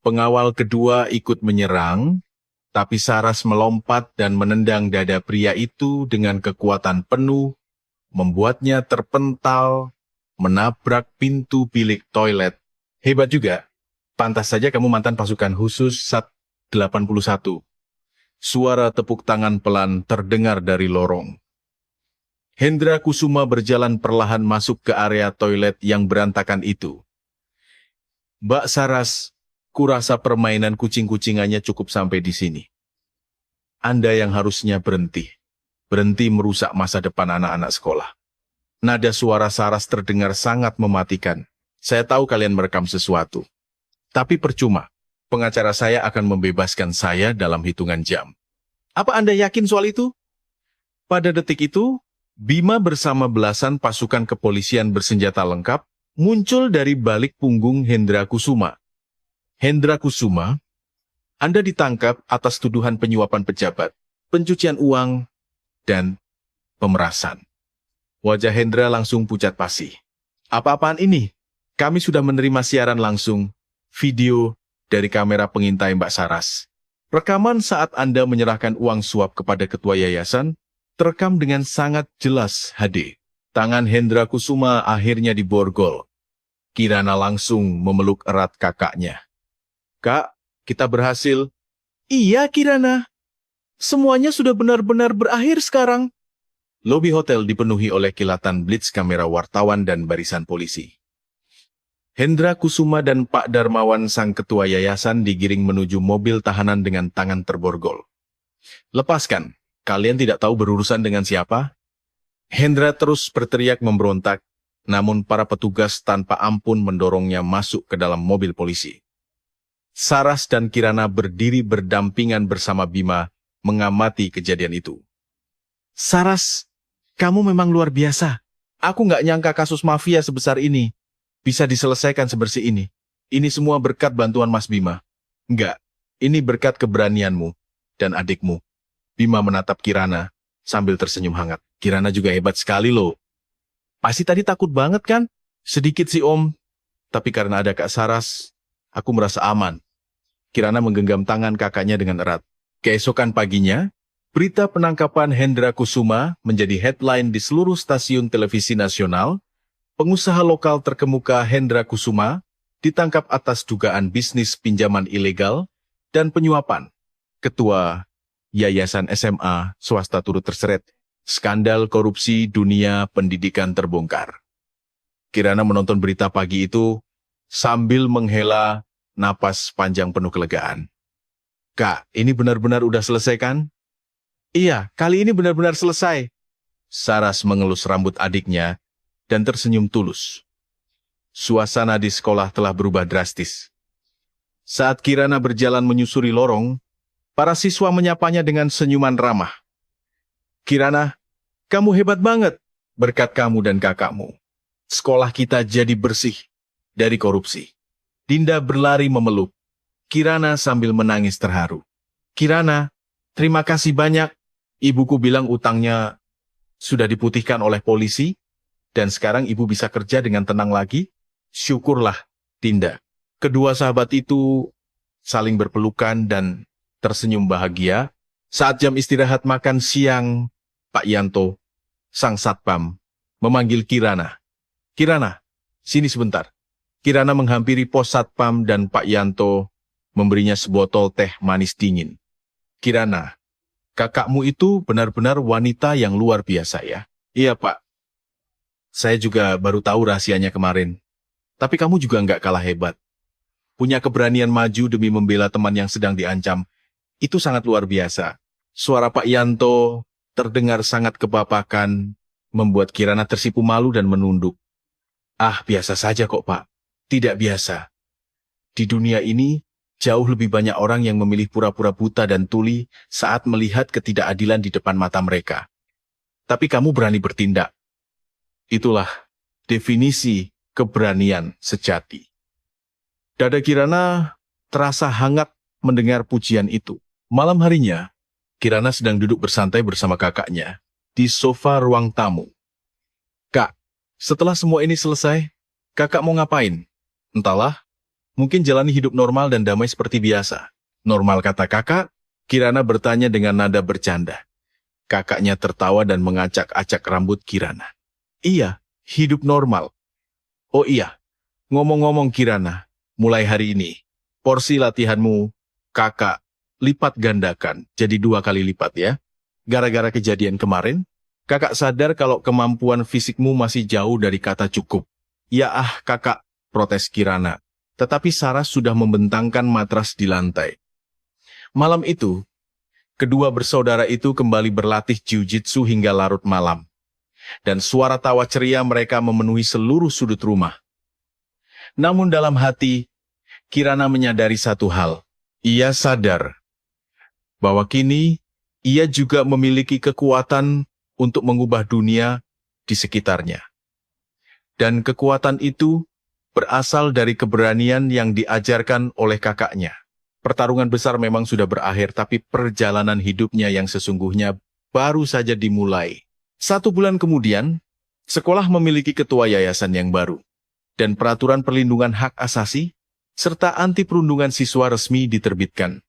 Pengawal kedua ikut menyerang, tapi Saras melompat dan menendang dada pria itu dengan kekuatan penuh, membuatnya terpental, menabrak pintu bilik toilet. Hebat juga. Pantas saja kamu mantan pasukan khusus SAT 81. Suara tepuk tangan pelan terdengar dari lorong. Hendra Kusuma berjalan perlahan masuk ke area toilet yang berantakan itu. Mbak Saras, kurasa permainan kucing-kucingannya cukup sampai di sini. Anda yang harusnya berhenti. Berhenti merusak masa depan anak-anak sekolah. Nada suara Saras terdengar sangat mematikan. Saya tahu kalian merekam sesuatu. Tapi percuma. Pengacara saya akan membebaskan saya dalam hitungan jam. Apa Anda yakin soal itu? Pada detik itu, Bima bersama belasan pasukan kepolisian bersenjata lengkap muncul dari balik punggung Hendra Kusuma. Hendra Kusuma, Anda ditangkap atas tuduhan penyuapan pejabat, pencucian uang, dan pemerasan. Wajah Hendra langsung pucat pasi. Apa-apaan ini? Kami sudah menerima siaran langsung, video dari kamera pengintai Mbak Saras. Rekaman saat Anda menyerahkan uang suap kepada ketua yayasan, terekam dengan sangat jelas HD. Tangan Hendra Kusuma akhirnya diborgol. Kirana langsung memeluk erat kakaknya. Kak, kita berhasil. Iya, Kirana. Semuanya sudah benar-benar berakhir sekarang. Lobi hotel dipenuhi oleh kilatan blitz kamera wartawan dan barisan polisi. Hendra Kusuma dan Pak Darmawan sang ketua yayasan digiring menuju mobil tahanan dengan tangan terborgol. Lepaskan, kalian tidak tahu berurusan dengan siapa? Hendra terus berteriak memberontak, namun para petugas tanpa ampun mendorongnya masuk ke dalam mobil polisi. Saras dan Kirana berdiri berdampingan bersama Bima mengamati kejadian itu. Saras, kamu memang luar biasa. Aku nggak nyangka kasus mafia sebesar ini bisa diselesaikan sebersih ini. Ini semua berkat bantuan Mas Bima. Enggak, ini berkat keberanianmu dan adikmu. Bima menatap Kirana sambil tersenyum hangat. Kirana juga hebat sekali loh. Pasti tadi takut banget kan? Sedikit sih Om. Tapi karena ada Kak Saras, aku merasa aman. Kirana menggenggam tangan kakaknya dengan erat. Keesokan paginya, berita penangkapan Hendra Kusuma menjadi headline di seluruh stasiun televisi nasional. Pengusaha lokal terkemuka Hendra Kusuma ditangkap atas dugaan bisnis pinjaman ilegal dan penyuapan. Ketua Yayasan SMA swasta turut terseret. Skandal korupsi dunia pendidikan terbongkar. Kirana menonton berita pagi itu sambil menghela napas panjang penuh kelegaan. Kak, ini benar-benar udah selesai kan? Iya, kali ini benar-benar selesai. Saras mengelus rambut adiknya dan tersenyum tulus. Suasana di sekolah telah berubah drastis. Saat Kirana berjalan menyusuri lorong, para siswa menyapanya dengan senyuman ramah. Kirana, kamu hebat banget. Berkat kamu dan kakakmu, sekolah kita jadi bersih dari korupsi. Dinda berlari memeluk Kirana sambil menangis terharu. Kirana, terima kasih banyak. Ibuku bilang utangnya sudah diputihkan oleh polisi, dan sekarang ibu bisa kerja dengan tenang lagi. Syukurlah, Dinda. Kedua sahabat itu saling berpelukan dan tersenyum bahagia. Saat jam istirahat makan siang, Pak Yanto, sang satpam, memanggil Kirana. Kirana, sini sebentar. Kirana menghampiri pos satpam dan Pak Yanto memberinya sebotol teh manis dingin. Kirana, kakakmu itu benar-benar wanita yang luar biasa ya. Iya, Pak. Saya juga baru tahu rahasianya kemarin. Tapi kamu juga nggak kalah hebat. Punya keberanian maju demi membela teman yang sedang diancam. Itu sangat luar biasa. Suara Pak Yanto terdengar sangat kebapakan, membuat Kirana tersipu malu dan menunduk. Ah, biasa saja kok, Pak. Tidak biasa. Di dunia ini, jauh lebih banyak orang yang memilih pura-pura buta dan tuli saat melihat ketidakadilan di depan mata mereka. Tapi kamu berani bertindak. Itulah definisi keberanian sejati. Dada Kirana terasa hangat mendengar pujian itu. Malam harinya, Kirana sedang duduk bersantai bersama kakaknya di sofa ruang tamu. Kak, setelah semua ini selesai, kakak mau ngapain? Entahlah, mungkin jalani hidup normal dan damai seperti biasa. Normal kata kakak, Kirana bertanya dengan nada bercanda. Kakaknya tertawa dan mengacak-acak rambut Kirana. Iya, hidup normal. Oh iya, ngomong-ngomong Kirana, mulai hari ini, porsi latihanmu, kakak, lipat gandakan, jadi 2 kali lipat ya. Gara-gara kejadian kemarin, kakak sadar kalau kemampuan fisikmu masih jauh dari kata cukup. Ya kakak, protes Kirana. Tetapi Saras sudah membentangkan matras di lantai. Malam itu, kedua bersaudara itu kembali berlatih jiu-jitsu hingga larut malam. Dan suara tawa ceria mereka memenuhi seluruh sudut rumah. Namun dalam hati, Kirana menyadari satu hal. Ia sadar bahwa kini ia juga memiliki kekuatan untuk mengubah dunia di sekitarnya. Dan kekuatan itu berasal dari keberanian yang diajarkan oleh kakaknya. Pertarungan besar memang sudah berakhir, tapi perjalanan hidupnya yang sesungguhnya baru saja dimulai. 1 bulan kemudian, sekolah memiliki ketua yayasan yang baru, dan peraturan perlindungan hak asasi, serta anti perundungan siswa resmi diterbitkan.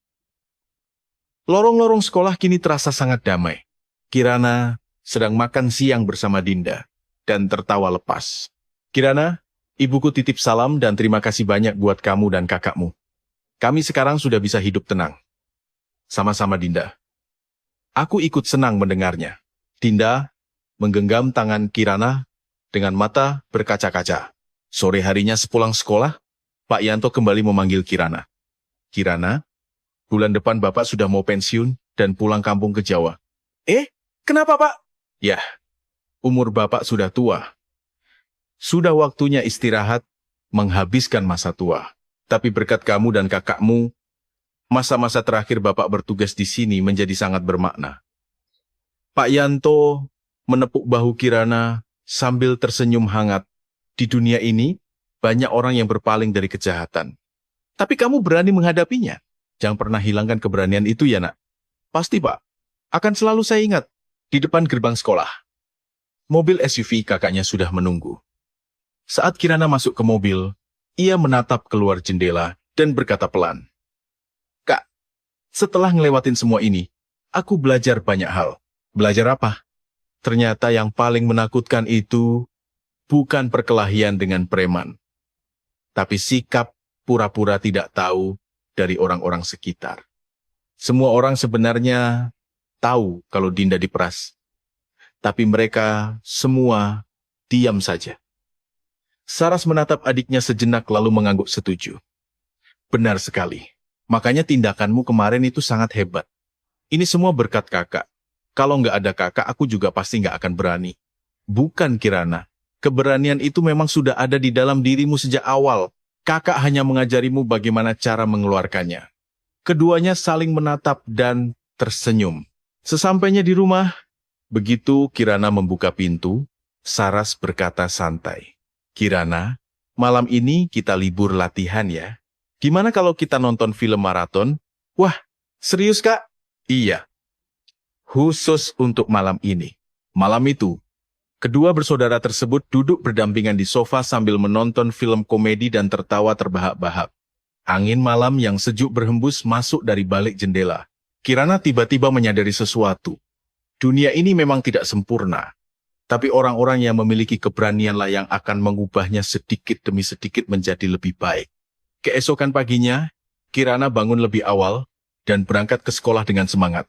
Lorong-lorong sekolah kini terasa sangat damai. Kirana sedang makan siang bersama Dinda, dan tertawa lepas. Kirana, ibuku titip salam dan terima kasih banyak buat kamu dan kakakmu. Kami sekarang sudah bisa hidup tenang. Sama-sama Dinda. Aku ikut senang mendengarnya. Dinda menggenggam tangan Kirana dengan mata berkaca-kaca. Sore harinya sepulang sekolah, Pak Yanto kembali memanggil Kirana. Kirana, bulan depan Bapak sudah mau pensiun dan pulang kampung ke Jawa. Kenapa Pak? Ya, umur Bapak sudah tua. Sudah waktunya istirahat, menghabiskan masa tua. Tapi berkat kamu dan kakakmu, masa-masa terakhir Bapak bertugas di sini menjadi sangat bermakna. Pak Yanto menepuk bahu Kirana sambil tersenyum hangat. Di dunia ini, banyak orang yang berpaling dari kejahatan. Tapi kamu berani menghadapinya. Jangan pernah hilangkan keberanian itu ya nak. Pasti Pak, akan selalu saya ingat. Di depan gerbang sekolah. Mobil SUV kakaknya sudah menunggu. Saat Kirana masuk ke mobil, ia menatap keluar jendela dan berkata pelan. Kak, setelah ngelewatin semua ini, aku belajar banyak hal. Belajar apa? Ternyata yang paling menakutkan itu bukan perkelahian dengan preman, tapi sikap pura-pura tidak tahu dari orang-orang sekitar. Semua orang sebenarnya tahu kalau Dinda diperas, tapi mereka semua diam saja. Saras menatap adiknya sejenak lalu mengangguk setuju. Benar sekali, makanya tindakanmu kemarin itu sangat hebat. Ini semua berkat kakak. Kalau nggak ada kakak, aku juga pasti nggak akan berani. Bukan Kirana, keberanian itu memang sudah ada di dalam dirimu sejak awal. Kakak hanya mengajarimu bagaimana cara mengeluarkannya. Keduanya saling menatap dan tersenyum. Sesampainya di rumah, begitu Kirana membuka pintu, Saras berkata santai. Kirana, malam ini kita libur latihan ya. Gimana kalau kita nonton film maraton? Wah, serius Kak? Iya. Khusus untuk malam ini. Malam itu, kedua bersaudara tersebut duduk berdampingan di sofa sambil menonton film komedi dan tertawa terbahak-bahak. Angin malam yang sejuk berhembus masuk dari balik jendela. Kirana tiba-tiba menyadari sesuatu. Dunia ini memang tidak sempurna. Tapi orang-orang yang memiliki keberanianlah yang akan mengubahnya sedikit demi sedikit menjadi lebih baik. Keesokan paginya, Kirana bangun lebih awal dan berangkat ke sekolah dengan semangat.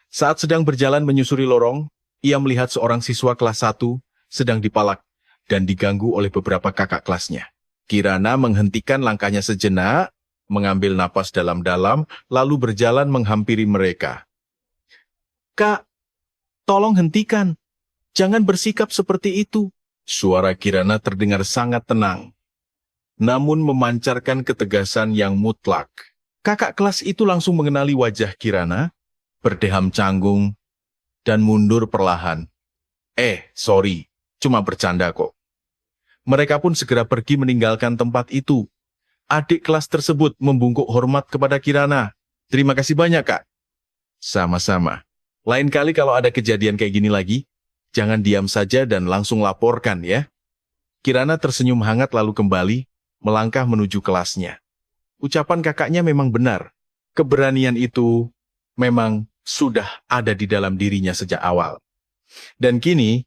Saat sedang berjalan menyusuri lorong, ia melihat seorang siswa kelas 1 sedang dipalak dan diganggu oleh beberapa kakak kelasnya. Kirana menghentikan langkahnya sejenak, mengambil napas dalam-dalam, lalu berjalan menghampiri mereka. Kak, tolong hentikan. Jangan bersikap seperti itu. Suara Kirana terdengar sangat tenang, namun memancarkan ketegasan yang mutlak. Kakak kelas itu langsung mengenali wajah Kirana, berdeham canggung, dan mundur perlahan. Sorry, cuma bercanda kok. Mereka pun segera pergi meninggalkan tempat itu. Adik kelas tersebut membungkuk hormat kepada Kirana. Terima kasih banyak, Kak. Sama-sama. Lain kali kalau ada kejadian kayak gini lagi, jangan diam saja dan langsung laporkan ya. Kirana tersenyum hangat lalu kembali, melangkah menuju kelasnya. Ucapan kakaknya memang benar. Keberanian itu memang sudah ada di dalam dirinya sejak awal. Dan kini,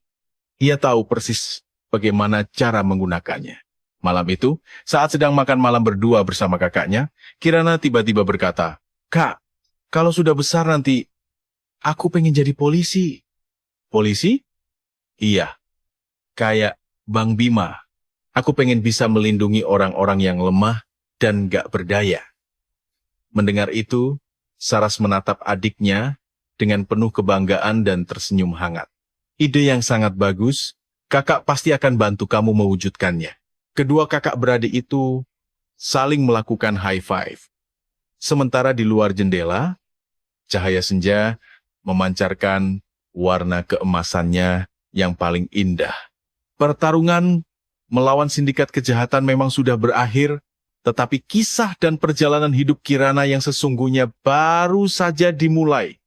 ia tahu persis bagaimana cara menggunakannya. Malam itu, saat sedang makan malam berdua bersama kakaknya, Kirana tiba-tiba berkata, Kak, kalau sudah besar nanti, aku pengen jadi polisi. Polisi? Iya, kayak Bang Bima. Aku pengen bisa melindungi orang-orang yang lemah dan gak berdaya. Mendengar itu, Saras menatap adiknya dengan penuh kebanggaan dan tersenyum hangat. Ide yang sangat bagus, kakak pasti akan bantu kamu mewujudkannya. Kedua kakak beradik itu saling melakukan high five. Sementara di luar jendela, cahaya senja memancarkan warna keemasannya yang paling indah. Pertarungan melawan sindikat kejahatan memang sudah berakhir, tetapi kisah dan perjalanan hidup Kirana yang sesungguhnya baru saja dimulai.